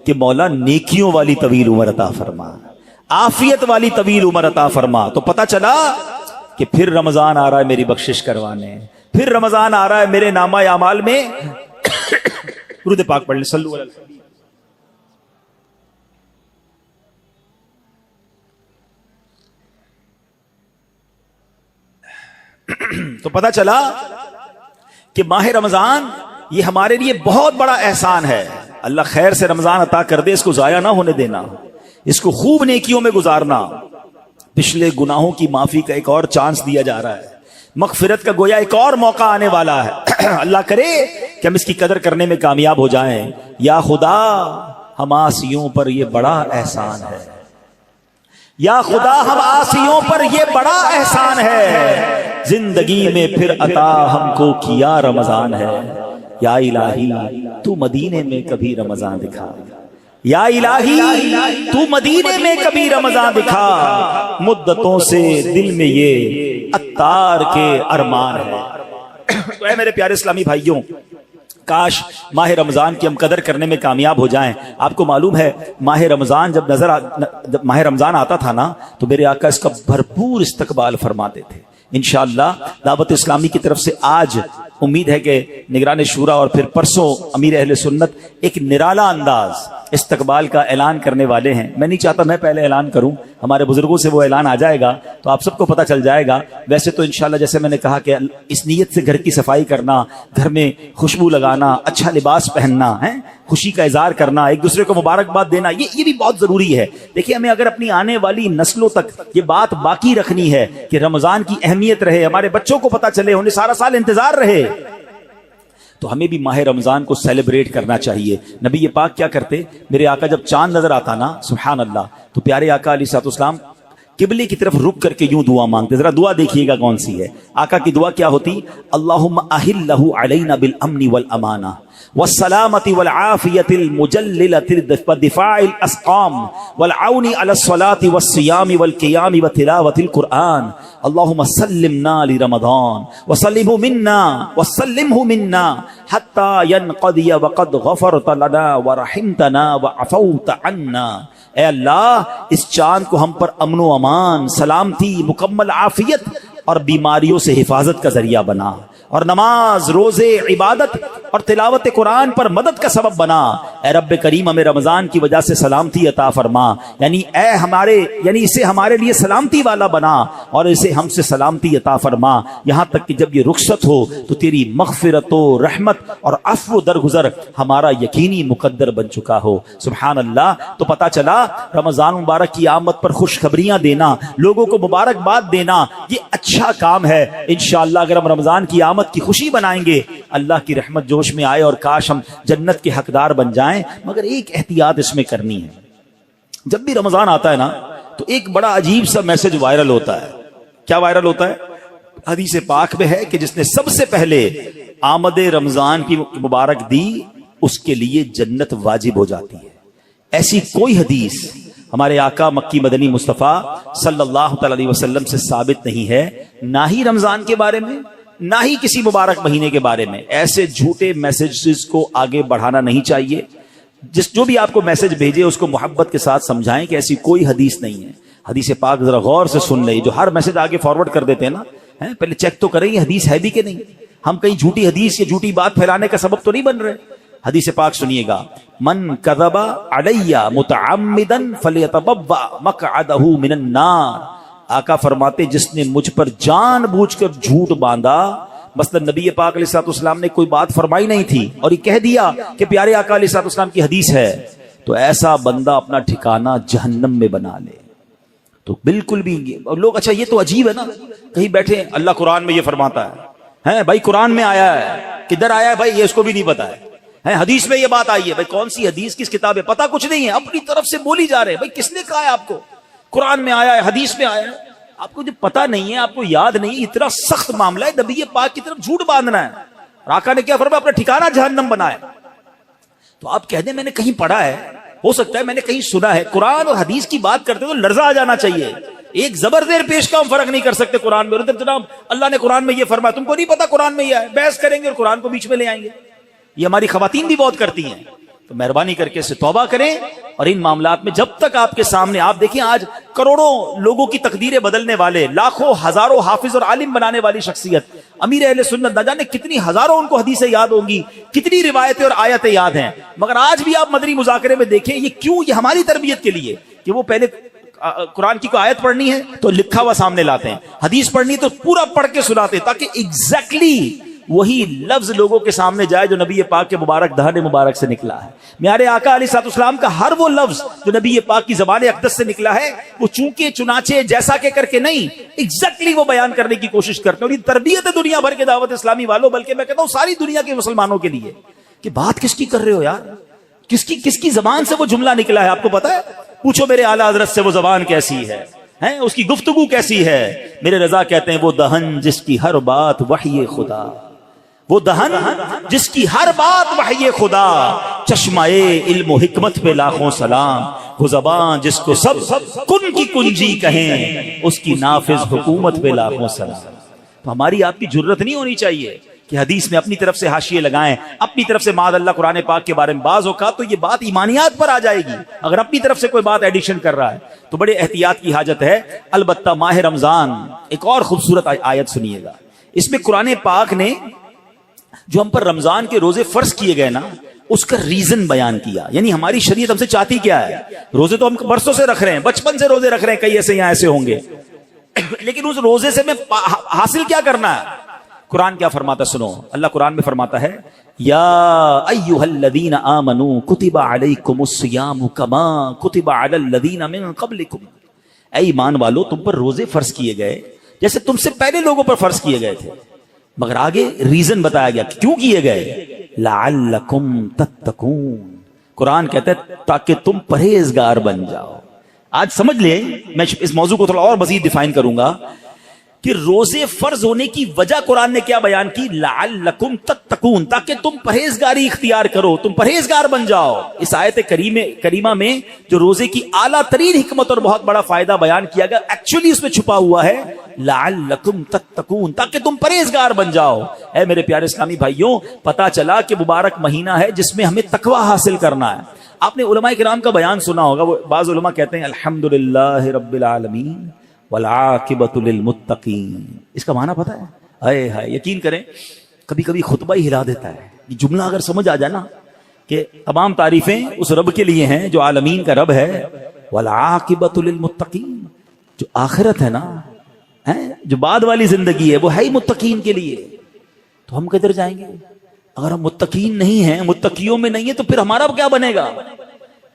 کہ مولا نیکیوں والی طویل عمر عطا فرما، عافیت والی طویل عمر عطا فرما. تو پتہ چلا کہ پھر رمضان آ رہا ہے میری بخشش کروانے، پھر رمضان آ رہا ہے میرے نامہ اعمال میں درود پاک پڑھ لیں، صلو علی النبی. تو پتہ چلا کہ ماہ رمضان یہ ہمارے لیے بہت بڑا احسان ہے. اللہ خیر سے رمضان عطا کر دے، اس کو ضائع نہ ہونے دینا، اس کو خوب نیکیوں میں گزارنا. پچھلے گناہوں کی معافی کا ایک اور چانس دیا جا رہا ہے، مغفرت کا گویا ایک اور موقع آنے والا ہے. اللہ کرے کہ ہم اس کی قدر کرنے میں کامیاب ہو جائیں. یا خدا ہم عاصیوں پر یہ بڑا احسان ہے، یا خدا ہم عاصیوں پر یہ بڑا احسان ہے، زندگی میں پھر عطا ہم کو کیا رمضان ہے. یا الہی تو مدینے میں کبھی رمضان دکھا، یا الہی تو مدینے میں کبھی رمضان دکھا، مدتوں سے دل میں یہ عطار کے ارمان ہے. تو اے میرے پیارے اسلامی بھائیوں، کاش ماہ رمضان کی ہم قدر کرنے میں کامیاب ہو جائیں. آپ کو معلوم ہے ماہ رمضان جب ماہ رمضان آتا تھا نا تو میرے آقا اس کا بھرپور استقبال فرماتے تھے. انشاءاللہ دعوت اسلامی کی طرف سے آج امید ہے کہ نگران شورا اور پھر پرسوں امیر اہل سنت ایک نرالا انداز استقبال کا اعلان کرنے والے ہیں. میں نہیں چاہتا میں پہلے اعلان کروں، ہمارے بزرگوں سے وہ اعلان آ جائے گا تو آپ سب کو پتہ چل جائے گا. ویسے تو انشاءاللہ جیسے میں نے کہا کہ اس نیت سے گھر کی صفائی کرنا، گھر میں خوشبو لگانا، اچھا لباس پہننا ہے، خوشی کا اظہار کرنا، ایک دوسرے کو مبارکباد دینا، یہ بھی بہت ضروری ہے. دیکھیے ہمیں اگر اپنی آنے والی نسلوں تک یہ بات باقی رکھنی ہے کہ رمضان کی اہمیت رہے، ہمارے بچوں کو پتہ چلے، انہیں سارا سال انتظار رہے، تو ہمیں بھی ماہ رمضان کو سیلیبریٹ کرنا چاہیے. نبی یہ پاک کیا کرتے، میرے آقا جب چاند نظر آتا نا سبحان اللہ تو پیارے آقا علیہ الصلوۃ والسلام قبلے کی طرف رک کر کے یوں دعا مانگتے. ذرا دعا دیکھیے گا کون سی ہے. آقا کی دعا کیا ہوتی؟ اللہم احلہ علینا بالامن والامانہ والسلامة والعافية المجللة ودفاع الأسقام والعون على الصلاة والصيام والقيام وتلاوة القرآن. اللهم سلمنا لرمضان وسلمه منا حتى ينقضي وقد غفرت لنا ورحمتنا وعفوت عنا. اے اللہ اس چاند کو ہم پر امن و امان، سلامتی، مکمل عافیت اور بیماریوں سے حفاظت کا ذریعہ بنا، اور نماز، روزے، عبادت اور تلاوت قرآن پر مدد کا سبب بنا. اے رب کریم ہمیں رمضان کی وجہ سے سلامتی عطا فرما، یعنی اسے ہمارے لیے سلامتی والا بنا اور اسے ہم سے سلامتی عطا فرما، یہاں تک کہ جب یہ رخصت ہو تو تیری مغفرت و رحمت اور عفو درگزر ہمارا یقینی مقدر بن چکا ہو. سبحان اللہ. تو پتہ چلا رمضان مبارک کی آمد پر خوشخبریاں دینا، لوگوں کو مبارکباد دینا، یہ اچھا کام ہے. انشاءاللہ اگر ہم رمضان کی آمد کی خوشی بنائیں گے، اللہ کی رحمت جوش میں آئے اور کاش ہم جنت کے حقدار بن جائیں. مگر ایک احتیاط اس میں کرنی ہے. جب بھی رمضان آتا ہے نا تو ایک بڑا عجیب سا میسج وائرل ہوتا ہے. کیا وائرل ہوتا ہے؟ حدیث پاک میں ہے کہ جس نے سب سے پہلے آمد رمضان کی مبارک دی اس کے لیے جنت واجب ہو جاتی ہے. ایسی کوئی حدیث ہمارے آقا مکی مدنی مصطفیٰ صلی اللہ تعالی علیہ وسلم سے ثابت نہیں ہے، نہ ہی رمضان کے بارے میں نہ ہی کسی مبارک مہینے کے بارے میں. ایسے جھوٹے میسجز کو آگے بڑھانا نہیں چاہیے. جو بھی آپ کو میسج بھیجے اس کو محبت کے ساتھ سمجھائیں کہ ایسی کوئی حدیث نہیں ہے. حدیث پاک ذرا غور سے سن لیں. جو ہر میسج آگے فارورڈ کر دیتے ہیں نا، پہلے چیک تو کریں یہ حدیث ہے بھی کہ نہیں. ہم کہیں جھوٹی حدیث یا جھوٹی بات پھیلانے کا سبب تو نہیں بن رہے. حدیث پاک سنیے گا، من کذب علی متعمدا فلیتبوأ مقعدہ من النار. آقا فرماتے جس نے مجھ پر جان بوجھ کر جھوٹ باندھا، مثلا نبی پاک علیہ الصلوۃ والسلام نے کوئی بات فرمائی نہیں تھی اور یہ کہہ دیا کہ پیارے آقا علیہ الصلوۃ والسلام کی حدیث ہے، تو ایسا بندہ اپنا ٹھکانہ جہنم میں بنا لے. تو بالکل بھی لوگ اچھا یہ تو عجیب ہے نا، کہیں بیٹھے اللہ قرآن میں یہ فرماتا ہے بھائی قرآن میں آیا ہے، کدھر آیا ہے بھائی یہ اس کو بھی نہیں پتا ہے، حدیث میں یہ بات آئی ہے، بھائی کون سی حدیث کس کتاب ہے پتا کچھ نہیں ہے، اپنی طرف سے بولی جا رہے ہیں. بھائی کس نے کہا ہے آپ کو؟ قرآن میں آیا ہے، حدیث میں آیا ہے، آپ کو جو پتا نہیں ہے، آپ کو یاد نہیں. اتنا سخت معاملہ ہے، نبی پاک کی طرف جھوٹ باندھنا ہے. اور آقا نے کیا فرمایا؟ اپنا ٹھکانہ جہنم بنایا. تو آپ کہہ دیں میں نے کہیں پڑھا ہے، ہو سکتا ہے میں نے کہیں سنا ہے. قرآن اور حدیث کی بات کرتے تو لرزہ آ جانا چاہیے. ایک زبر زیر پیش کا ہم فرق نہیں کر سکتے قرآن میں. جناب اللہ نے قرآن میں یہ فرمایا، تم کو نہیں پتا قرآن میں یہ ہے، بحث کریں گے اور قرآن کو بیچ میں لے آئیں گے. یہ ہماری خواتین بھی بہت کرتی ہیں. تو مہربانی کر کے اس سے توبہ کریں. اور ان معاملات میں جب تک آپ کے سامنے، آپ دیکھیں آج کروڑوں لوگوں کی تقدیریں بدلنے والے، لاکھوں ہزاروں حافظ اور عالم بنانے والی شخصیت امیر اہل سنت، نہ جانے کتنی ہزاروں ان کو حدیثیں یاد ہوں گی، کتنی روایتیں اور آیتیں یاد ہیں. مگر آج بھی آپ مدنی مذاکرے میں دیکھیں یہ کیوں، یہ ہماری تربیت کے لیے کہ وہ پہلے قرآن کی کوئی آیت پڑھنی ہے تو لکھا ہوا سامنے لاتے ہیں، حدیث پڑھنی ہے تو پورا پڑھ کے سناتے ہیں، تاکہ ایگزیکٹلی وہی لفظ لوگوں کے سامنے جائے جو نبی پاک کے مبارک دہن مبارک سے نکلا ہے. میارے آقا علیہ الصلوۃ والسلام کا ہر وہ لفظ جو نبی پاک کی زبان اقدس سے نکلا ہے، وہ چونکہ چنانچہ جیسا کہ کر کے نہیں، ایگزیکٹلی وہ بیان کرنے کی کوشش کرتے ہیں. اور یہ تربیت ہے دنیا بھر کے دعوت اسلامی والوں، بلکہ میں کہتا ہوں ساری دنیا کے مسلمانوں کے لیے، کہ بات کس کی کر رہے ہو یار؟ کس کی زبان سے وہ جملہ نکلا ہے آپ کو پتا ہے؟ پوچھو میرے اعلیٰ حضرت سے وہ زبان کیسی ہے، اس کی گفتگو کیسی ہے. میرے رضا کہتے ہیں وہ دہن جس کی ہر بات وحی خدا، وہ دہن جس کی ہر بات وحی خدا، چشمہ علم و حکمت پہ لاکھوں سلام، وہ زبان جس کو سب کن کی کنجی کہیں، اس کی نافذ حکومت پہ لاکھوں سلام. تو ہماری آپ کی جرت نہیں ہونی چاہیے کہ حدیث میں اپنی طرف سے حاشیے لگائیں، اپنی طرف سے معاذ اللہ قرآن پاک کے بارے میں بعض اوقات تو یہ بات ایمانیات پر آ جائے گی اگر اپنی طرف سے کوئی بات ایڈیشن کر رہا ہے، تو بڑے احتیاط کی حاجت ہے. البتہ ماہ رمضان ایک اور خوبصورت آیت سنیے گا. اس میں قرآن پاک نے جو ہم پر رمضان کے روزے فرض کیے گئے نا، اس کا ریزن بیان کیا. یعنی ہماری شریعت ہم سے چاہتی کیا ہے؟ روزے تو ہم برسوں سے رکھ رہے ہیں، بچپن سے روزے رکھ رہے ہیں، کئی ایسے یہاں ایسے ہوں گے، لیکن اس روزے سے میں حاصل کیا کرنا ہے؟ قرآن کیا فرماتا سنو. اللہ قرآن میں فرماتا ہے یا ایھا الذین آمنوا کتب علیکم الصیام کما کتب علی الذین من قبلکم. اے ایمان والو، تم پر روزے فرض کیے گئے جیسے تم سے پہلے لوگوں پر فرض کیے گئے تھے، مگر آگے ریزن بتایا گیا کیوں کیے گئے. لعلکم تتقون. قرآن کہتا ہے تاکہ تم پرہیزگار بن جاؤ. آج سمجھ لیں، میں اس موضوع کو تھوڑا اور مزید ڈیفائن کروں گا کہ روزے فرض ہونے کی وجہ قرآن نے کیا بیان کی؟ لعلکم تتقون، تاکہ تم پرہیزگاری اختیار کرو، تم پرہیزگار بن جاؤ. اس آیت کریمہ میں جو روزے کی اعلیٰ ترین حکمت اور بہت بڑا فائدہ بیان کیا گیا، ایکچولی اس میں چھپا ہوا ہے لعلکم تتقون، تاکہ تم پرہیزگار بن جاؤ. اے میرے پیارے اسلامی بھائیوں، پتا چلا کہ مبارک مہینہ ہے جس میں ہمیں تقوی حاصل کرنا ہے. آپ نے علماء کرام کا بیان سنا ہوگا، وہ بعض علماء کہتے ہیں الحمدللہ رب العالمین والعاقبۃ للمتقین. اس کا معنی پتہ ہے؟ اے ہائے، یقین کریں کبھی کبھی خطبہ ہی ہلا دیتا ہے. یہ جملہ اگر سمجھ آ جائے نا کہ تمام تعریفیں اس رب کے لیے ہیں جو عالمین کا رب ہے، والعاقبۃ للمتقین، جو آخرت ہے نا، جو بعد والی زندگی ہے وہ ہے ہی متقین کے لیے. تو ہم کدھر جائیں گے اگر ہم متقین نہیں ہیں، متقیوں میں نہیں ہیں، تو پھر ہمارا کیا بنے گا؟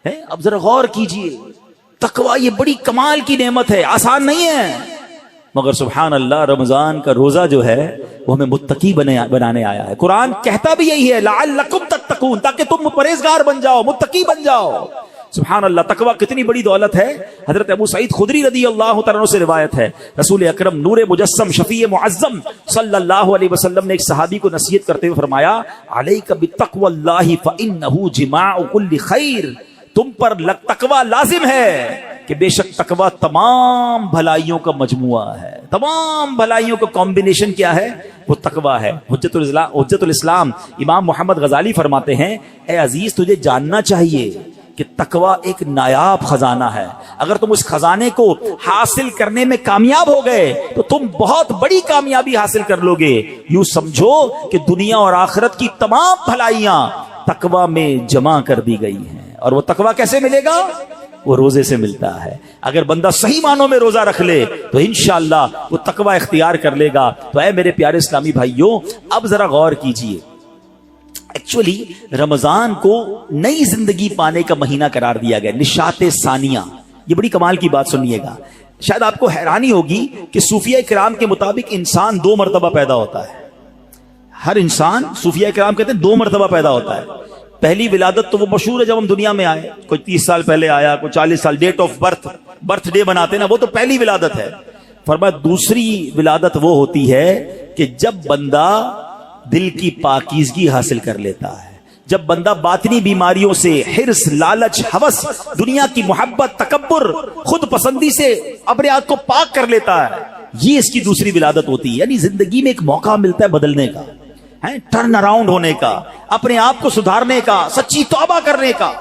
اب ذرا غور کیجئے، تقوی یہ بڑی کمال کی نعمت ہے، آسان نہیں ہے، مگر سبحان اللہ رمضان کا روزہ جو ہے وہ ہمیں متقی بنانے آیا ہے. قرآن کہتا بھی یہی ہے لعلکم تتقون، تاکہ تم پرہیزگار بن جاؤ، متقی بن جاؤ. سبحان اللہ، تقوی کتنی بڑی دولت ہے. حضرت ابو سعید خدری رضی اللہ تعالیٰ عنہ سے روایت ہے، رسول اکرم نور مجسم شفیع معظم صلی اللہ علیہ وسلم نے ایک صحابی کو نصیحت کرتے ہوئے فرمایا علیک بتقوی اللہ فانہ جماع کل خیر. تم پر تقوی لازم ہے کہ بے شک تقوی تمام بھلائیوں کا مجموعہ ہے. تمام بھلائیوں کا کمبینیشن کیا ہے؟ وہ تقوی ہے. حجت الاسلام امام محمد غزالی فرماتے ہیں اے عزیز، تجھے جاننا چاہیے کہ تقوی ایک نایاب خزانہ ہے. اگر تم اس خزانے کو حاصل کرنے میں کامیاب ہو گئے تو تم بہت بڑی کامیابی حاصل کر لو گے. یوں سمجھو کہ دنیا اور آخرت کی تمام بھلائیاں تقوی میں جمع کر دی گئی ہیں. اور وہ تقوی کیسے ملے گا؟ وہ روزے سے ملتا ہے. اگر بندہ صحیح معنوں میں روزہ رکھ لے تو انشاءاللہ وہ تقوی اختیار کر لے گا. تو اے میرے پیارے اسلامی بھائیوں، اب ذرا غور کیجئے. ایکچولی رمضان کو نئی زندگی پانے کا مہینہ قرار دیا گیا، نشاط ثانیہ. یہ بڑی کمال کی بات سنیے گا. شاید آپ کو حیرانی ہوگی کہ صوفیہ کرام کے مطابق انسان 2 مرتبہ پیدا ہوتا ہے. ہر انسان صوفیہ کرام کہتے ہیں 2 مرتبہ پیدا ہوتا ہے. پہلی ولادت تو وہ مشہور ہے جب ہم دنیا میں آئے, کوئی 30 سال پہلے آیا, کوئی 40 سال, ڈیٹ آف برتھ ڈے بناتے ہیں نا, وہ تو پہلی ولادت ہے. فرمایا دوسری ولادت وہ ہوتی ہے کہ جب بندہ دل کی پاکیزگی حاصل کر لیتا ہے, جب بندہ باطنی بیماریوں سے, حرص, لالچ, ہوس, دنیا کی محبت, تکبر, خود پسندی سے اپنے آپ کو پاک کر لیتا ہے, یہ اس کی دوسری ولادت ہوتی ہے. یعنی زندگی میں ایک موقع ملتا ہے بدلنے کا, ٹرن اراؤنڈ ہونے کا, اپنے آپ کو سدھارنے کا, سچی توبہ کرنے کا.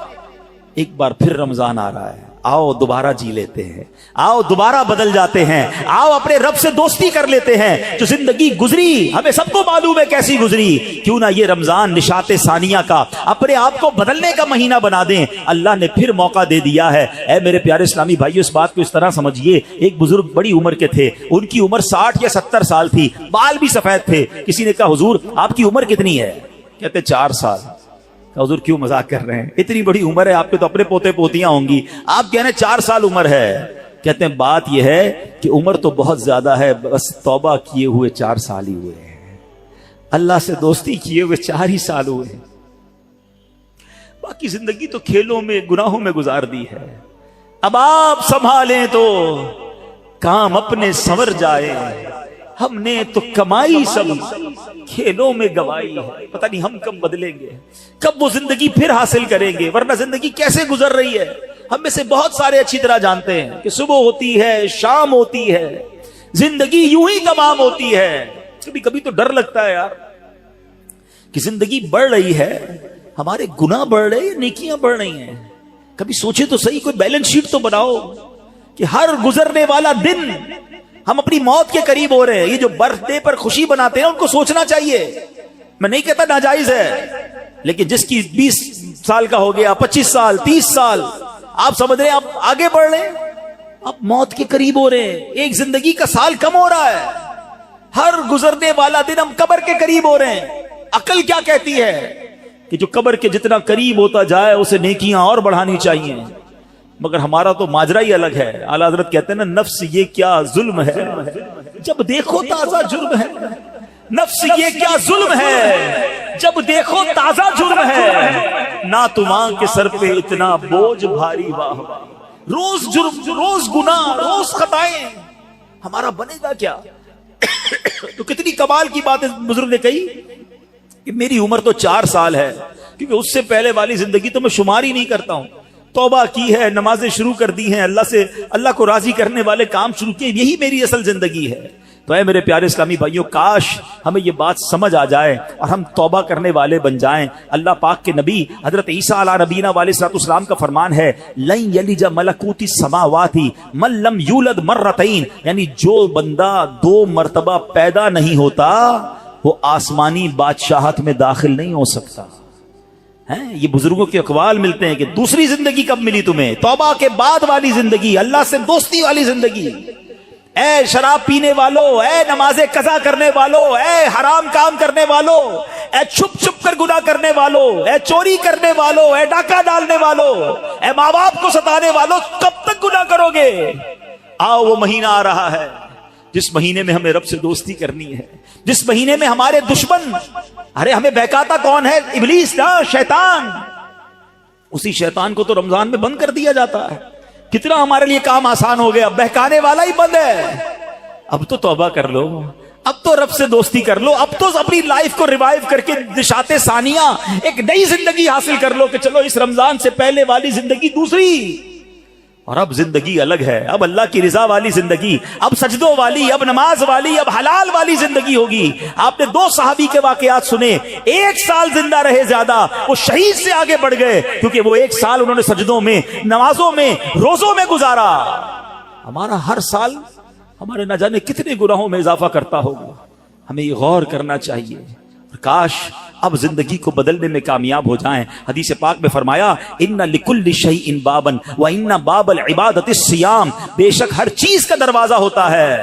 ایک بار پھر رمضان آ رہا ہے, آؤ دوبارہ جی لیتے ہیں, آؤ دوبارہ بدل جاتے ہیں, آؤ اپنے رب سے دوستی کر لیتے ہیں. جو زندگی گزری ہمیں سب کو معلوم ہے کیسی گزری, کیوں نہ یہ رمضان نشاط ثانیہ کا اپنے آپ کو بدلنے کا مہینہ بنا دیں. اللہ نے پھر موقع دے دیا ہے. اے میرے پیارے اسلامی بھائیو, اس بات کو اس طرح سمجھیے, ایک بزرگ بڑی عمر کے تھے, ان کی عمر 60 یا 70 سال تھی, بال بھی سفید تھے. کسی نے کہا حضور آپ کی عمر کتنی ہے؟ کہتے 4 سال. حضور کیوں مذاق کر رہے ہیں, اتنی بڑی عمر ہے, آپ کے تو اپنے پوتے پوتیاں ہوں گی, آپ کہہ رہے ہیں 4 سال عمر ہے. کہتے ہیں بات یہ ہے کہ عمر تو بہت زیادہ ہے, بس توبہ کیے ہوئے 4 سال ہی ہوئے ہیں, اللہ سے دوستی کیے ہوئے 4 ہی سال ہوئے ہیں, باقی زندگی تو کھیلوں میں, گناہوں میں گزار دی ہے. اب آپ سنبھالیں تو کام اپنے سنور جائے, ہم نے تو کمائی سب کھیلوں میں گوائی ہے. پتہ نہیں ہم کب بدلیں گے, کب وہ زندگی پھر حاصل کریں گے, ورنہ زندگی کیسے گزر رہی ہے. ہم میں سے بہت سارے اچھی طرح جانتے ہیں کہ صبح ہوتی ہے, شام ہوتی ہے, زندگی یوں ہی تمام ہوتی ہے. کبھی کبھی تو ڈر لگتا ہے یار کہ زندگی بڑھ رہی ہے, ہمارے گناہ بڑھ رہے ہیں, نیکیاں بڑھ رہی ہیں. کبھی سوچے تو صحیح, کوئی بیلنس شیٹ تو بناؤ کہ ہر گزرنے والا دن ہم اپنی موت کے قریب ہو رہے ہیں. یہ جو برتھ ڈے پر خوشی بناتے ہیں ان کو سوچنا چاہیے. میں نہیں کہتا ناجائز ہے, لیکن جس کی 20 سال کا ہو گیا, 25 سال, 30 سال, آپ سمجھ رہے ہیں آپ آگے بڑھ رہے ہیں, آپ موت کے قریب ہو رہے ہیں. ایک زندگی کا سال کم ہو رہا ہے, ہر گزرنے والا دن ہم قبر کے قریب ہو رہے ہیں. عقل کیا کہتی ہے کہ جو قبر کے جتنا قریب ہوتا جائے اسے نیکیاں اور بڑھانی چاہیے, مگر ہمارا تو ماجرا ہی الگ ہے. اعلیٰ حضرت کہتے ہیں نا, نفس یہ کیا ظلم ہے, جب دیکھو تازہ جرم ہے. نفس یہ کیا ظلم ہے, جب دیکھو تازہ جرم ہے. نہ تمام کے سر پہ اتنا بوجھ بھاری, واہ روز جرم, روز گناہ, روز خطائیں, ہمارا بنے گا کیا؟ تو کتنی کمال کی بات بزرگ نے کہی کہ میری عمر تو 4 سال ہے, کیونکہ اس سے پہلے والی زندگی تو میں شمار ہی نہیں کرتا ہوں. توبہ کی ہے, نمازیں شروع کر دی ہیں, اللہ کو راضی کرنے والے کام شروع کیے, یہی میری اصل زندگی ہے. تو اے میرے پیارے اسلامی بھائیوں, کاش ہمیں یہ بات سمجھ آ جائے اور ہم توبہ کرنے والے بن جائیں. اللہ پاک کے نبی حضرت عیسیٰ علیہ نبینا علیہ الصلوۃ والسلام کا فرمان ہے, لن یلج ملکوت السماوات من لم یولد مرتین, یعنی جو بندہ 2 مرتبہ پیدا نہیں ہوتا وہ آسمانی بادشاہت میں داخل نہیں ہو سکتا. یہ بزرگوں کے اقوال ملتے ہیں کہ دوسری زندگی کب ملی تمہیں؟ توبہ کے بعد والی زندگی, اللہ سے دوستی والی زندگی. اے شراب پینے والو, اے نماز قضا کرنے والو, اے حرام کام کرنے والو, اے چھپ چھپ کر گناہ کرنے والو, اے چوری کرنے والو, اے ڈاکہ ڈالنے والو, اے ماں باپ کو ستانے والو, کب تک گناہ کرو گے؟ آؤ وہ مہینہ آ رہا ہے جس مہینے میں ہمیں رب سے دوستی کرنی ہے, جس مہینے میں ہمارے دشمن, ارے ہمیں بہکاتا کون ہے؟ ابلیس نا, شیطان. اسی شیطان کو تو رمضان میں بند کر دیا جاتا ہے. کتنا ہمارے لیے کام آسان ہو گیا, بہکانے والا ہی بند ہے. اب تو توبہ کر لو, اب تو رب سے دوستی کر لو, اب تو اپنی لائف کو ریوائیو کر کے نشاط ثانیہ ایک نئی زندگی حاصل کر لو کہ چلو اس رمضان سے پہلے والی زندگی دوسری, اور اب زندگی الگ ہے. اب اللہ کی رضا والی زندگی, اب سجدوں والی, اب نماز والی, اب حلال والی زندگی ہوگی. آپ نے 2 صحابی کے واقعات سنے, 1 سال زندہ رہے زیادہ, وہ شہید سے آگے بڑھ گئے کیونکہ وہ 1 سال انہوں نے سجدوں میں, نمازوں میں, روزوں میں گزارا. ہمارا ہر سال ہمارے نہ جانے کتنے گناہوں میں اضافہ کرتا ہوگا. ہمیں یہ غور کرنا چاہیے. کاش اب زندگی کو بدلنے میں کامیاب ہو جائیں. حدیث پاک میں فرمایا, ان لکل شیء بابا وان باب العبادۃ الصیام, بے شک ہر چیز کا دروازہ ہوتا ہے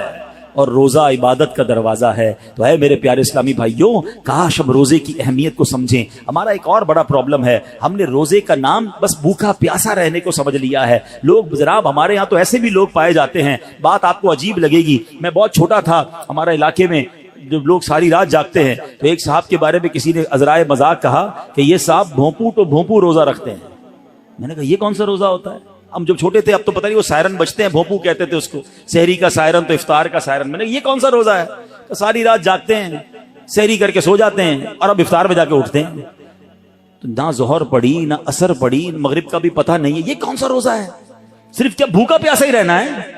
اور روزہ عبادت کا دروازہ ہے. تو اے میرے پیارے اسلامی بھائیوں, کاش ہم روزے کی اہمیت کو سمجھیں. ہمارا ایک اور بڑا پرابلم ہے, ہم نے روزے کا نام بس بھوکا پیاسا رہنے کو سمجھ لیا ہے. لوگ جناب, ہمارے یہاں تو ایسے بھی لوگ پائے جاتے ہیں, بات آپ کو عجیب لگے گی. میں بہت چھوٹا تھا, ہمارے علاقے میں جب لوگ ساری رات جاگتے ہیں تو ایک صاحب کے بارے میں کسی نے عذرائے مذاق کہا کہ یہ صاحب بھونپو تو بھونپو روزہ رکھتے ہیں. میں نے کہا یہ کون سا روزہ ہوتا ہے؟ ہم جب چھوٹے تھے اب تو پتہ نہیں وہ سائرن بجتے ہیں، بھونپو کہتے تھے اس کو، سحری کا سائرن تو افطار کا سائرن. میں نے کہا یہ کون سا روزہ ہے؟ تو ساری رات جاگتے ہیں، سحری کر کے سو جاتے ہیں اور اب افطار میں جا کے اٹھتے ہیں. تو نہ ظہر پڑی نہ عصر پڑی، مغرب کا بھی پتہ نہیں ہے. یہ کون سا روزہ ہے؟ صرف کیا بھوکا پیاسا ہی رہنا ہے؟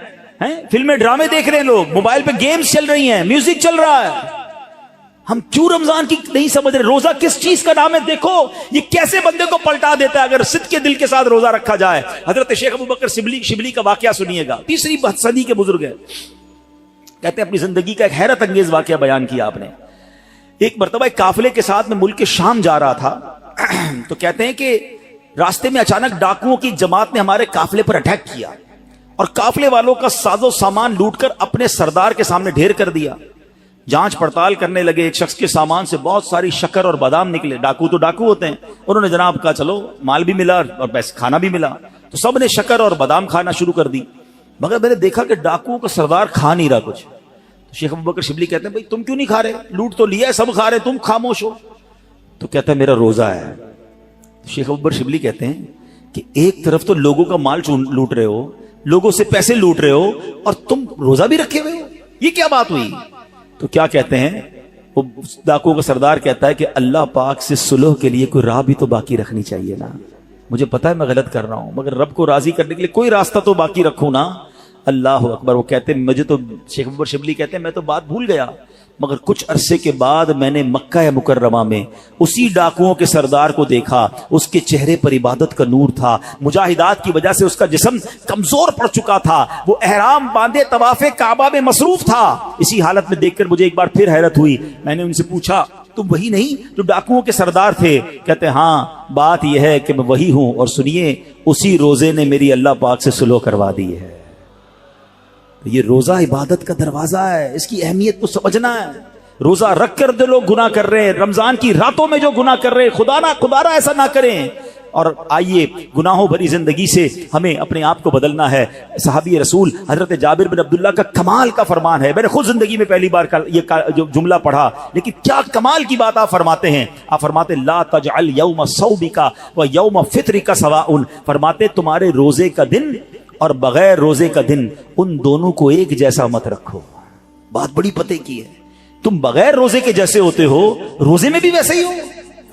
فلمیں ڈرامے دیکھ رہے ہیں لوگ، موبائل پہ گیمز چل رہی ہیں، میوزک چل رہا ہے. ہم کیوں رمضان کی نہیں سمجھ رہے؟ روزہ کس چیز کا نام ہے؟ دیکھو یہ کیسے بندے کو پلٹا دیتا ہے اگر صدق کے دل کے ساتھ روزہ رکھا جائے. حضرت شیخ ابو بکر شبلی کا واقعہ سنیے گا، 3 صدی کے بزرگ ہیں. کہتے ہیں اپنی زندگی کا ایک حیرت انگیز واقعہ بیان کیا آپ نے. ایک مرتبہ ایک قافلے کے ساتھ میں ملک شام جا رہا تھا تو کہتے ہیں کہ راستے میں اچانک ڈاکوؤں کی جماعت نے ہمارے قافلے پر اٹیک کیا اور قافلے والوں کا ساز و سامان لوٹ کر اپنے سردار کے سامنے ڈھیر کر دیا. جانچ پڑتال کرنے لگے، ایک شخص کے سامان سے بہت ساری شکر اور بادام نکلے. ڈاکو تو ڈاکو ہوتے ہیں. انہوں نے جناب کہا چلو مال بھی ملا اور پیسے کھانا بھی ملا. تو سب نے شکر اور بادام کھانا شروع کر دی، مگر میں نے دیکھا کہ ڈاکوؤں کا سردار کھا نہیں رہا کچھ. تو شیخ ابو بکر شبلی کہتے ہیں بھائی تم کیوں نہیں کھا رہے؟ لوٹ تو لیا ہے، سب کھا رہے، تم خاموش ہو. تو کہتا ہے میرا روزہ ہے. شیخ ابو بکر شبلی کہتے ہیں کہ ایک طرف تو لوگوں کا مال لوٹ رہے ہو، لوگوں سے پیسے لوٹ رہے ہو، اور تم روزہ بھی رکھے ہوئے ہو، یہ کیا بات ہوئی؟ تو کیا کہتے ہیں وہ ڈاکو کا سردار کہتا ہے کہ اللہ پاک سے صلح کے لیے کوئی راہ بھی تو باقی رکھنی چاہیے نا. مجھے پتا ہے میں غلط کر رہا ہوں، مگر رب کو راضی کرنے کے لیے کوئی راستہ تو باقی رکھوں نا. اللہ اکبر. وہ کہتے ہیں مجھے تو شیخ ابو بکر شبلی کہتے ہیں میں تو بات بھول گیا، مگر کچھ عرصے کے بعد میں نے مکہ مکرمہ میں اسی ڈاکوؤں کے سردار کو دیکھا. اس کے چہرے پر عبادت کا نور تھا، مجاہدات کی وجہ سے اس کا جسم کمزور پڑ چکا تھا، وہ احرام باندھے طواف کعبہ میں مصروف تھا. اسی حالت میں دیکھ کر مجھے ایک بار پھر حیرت ہوئی. میں نے ان سے پوچھا تم وہی نہیں جو ڈاکوؤں کے سردار تھے؟ کہتے ہاں بات یہ ہے کہ میں وہی ہوں، اور سنیے اسی روزے نے میری اللہ پاک سے صلح کروا دی ہے. یہ روزہ عبادت کا دروازہ ہے، اس کی اہمیت کو سمجھنا ہے. روزہ رکھ کر جو لوگ گناہ کر رہے ہیں، رمضان کی راتوں میں جو گناہ کر رہے ہیں، خدا نہ ایسا نہ کریں. اور آئیے گناہوں بھری زندگی سے ہمیں اپنے آپ کو بدلنا ہے. صحابی رسول حضرت جابر بن عبداللہ کا کمال کا فرمان ہے. میں نے خود زندگی میں پہلی بار یہ جو جملہ پڑھا، لیکن کیا کمال کی بات آپ فرماتے ہیں. آپ فرماتے لا تجعل یوم صومک و یوم فطرک سواء. فرماتے تمہارے روزے کا دن اور بغیر روزے کا دن، ان دونوں کو ایک جیسا مت رکھو. بات بڑی پتے کی ہے. تم بغیر روزے کے جیسے ہوتے ہو، روزے میں بھی ویسے ہی ہو.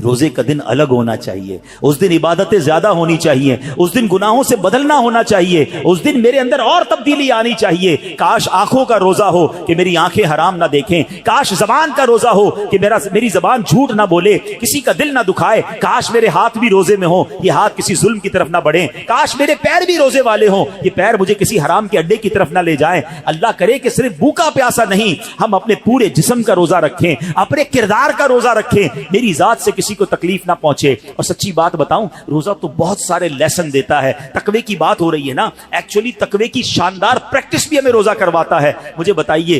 روزے کا دن الگ ہونا چاہیے، اس دن عبادتیں زیادہ ہونی چاہیے، اس دن گناہوں سے بدلنا ہونا چاہیے، اس دن میرے اندر اور تبدیلی آنی چاہیے. کاش آنکھوں کا روزہ ہو کہ میری آنکھیں حرام نہ دیکھیں، کاش زبان کا روزہ ہو کہ میری زبان جھوٹ نہ بولے، کسی کا دل نہ دکھائے. کاش میرے ہاتھ بھی روزے میں ہوں، یہ ہاتھ کسی ظلم کی طرف نہ بڑھیں. کاش میرے پیر بھی روزے والے ہوں، یہ پیر مجھے کسی حرام کے اڈے کی طرف نہ لے جائیں. اللہ کرے کہ صرف بھوکا پیاسا نہیں، ہم اپنے پورے جسم کا روزہ رکھیں، اپنے کردار کا روزہ رکھیں، میری ذات سے کسی کو تکلیف نہ پہنچے. اور سچی بات بتاؤں، روزہ تو بہت سارے لیسن دیتا ہے. تقوی کی بات ہو رہی ہے نا، ایکچولی تقوی کی شاندار پریکٹس بھی ہمیں روزہ کرواتا ہے. مجھے بتائیے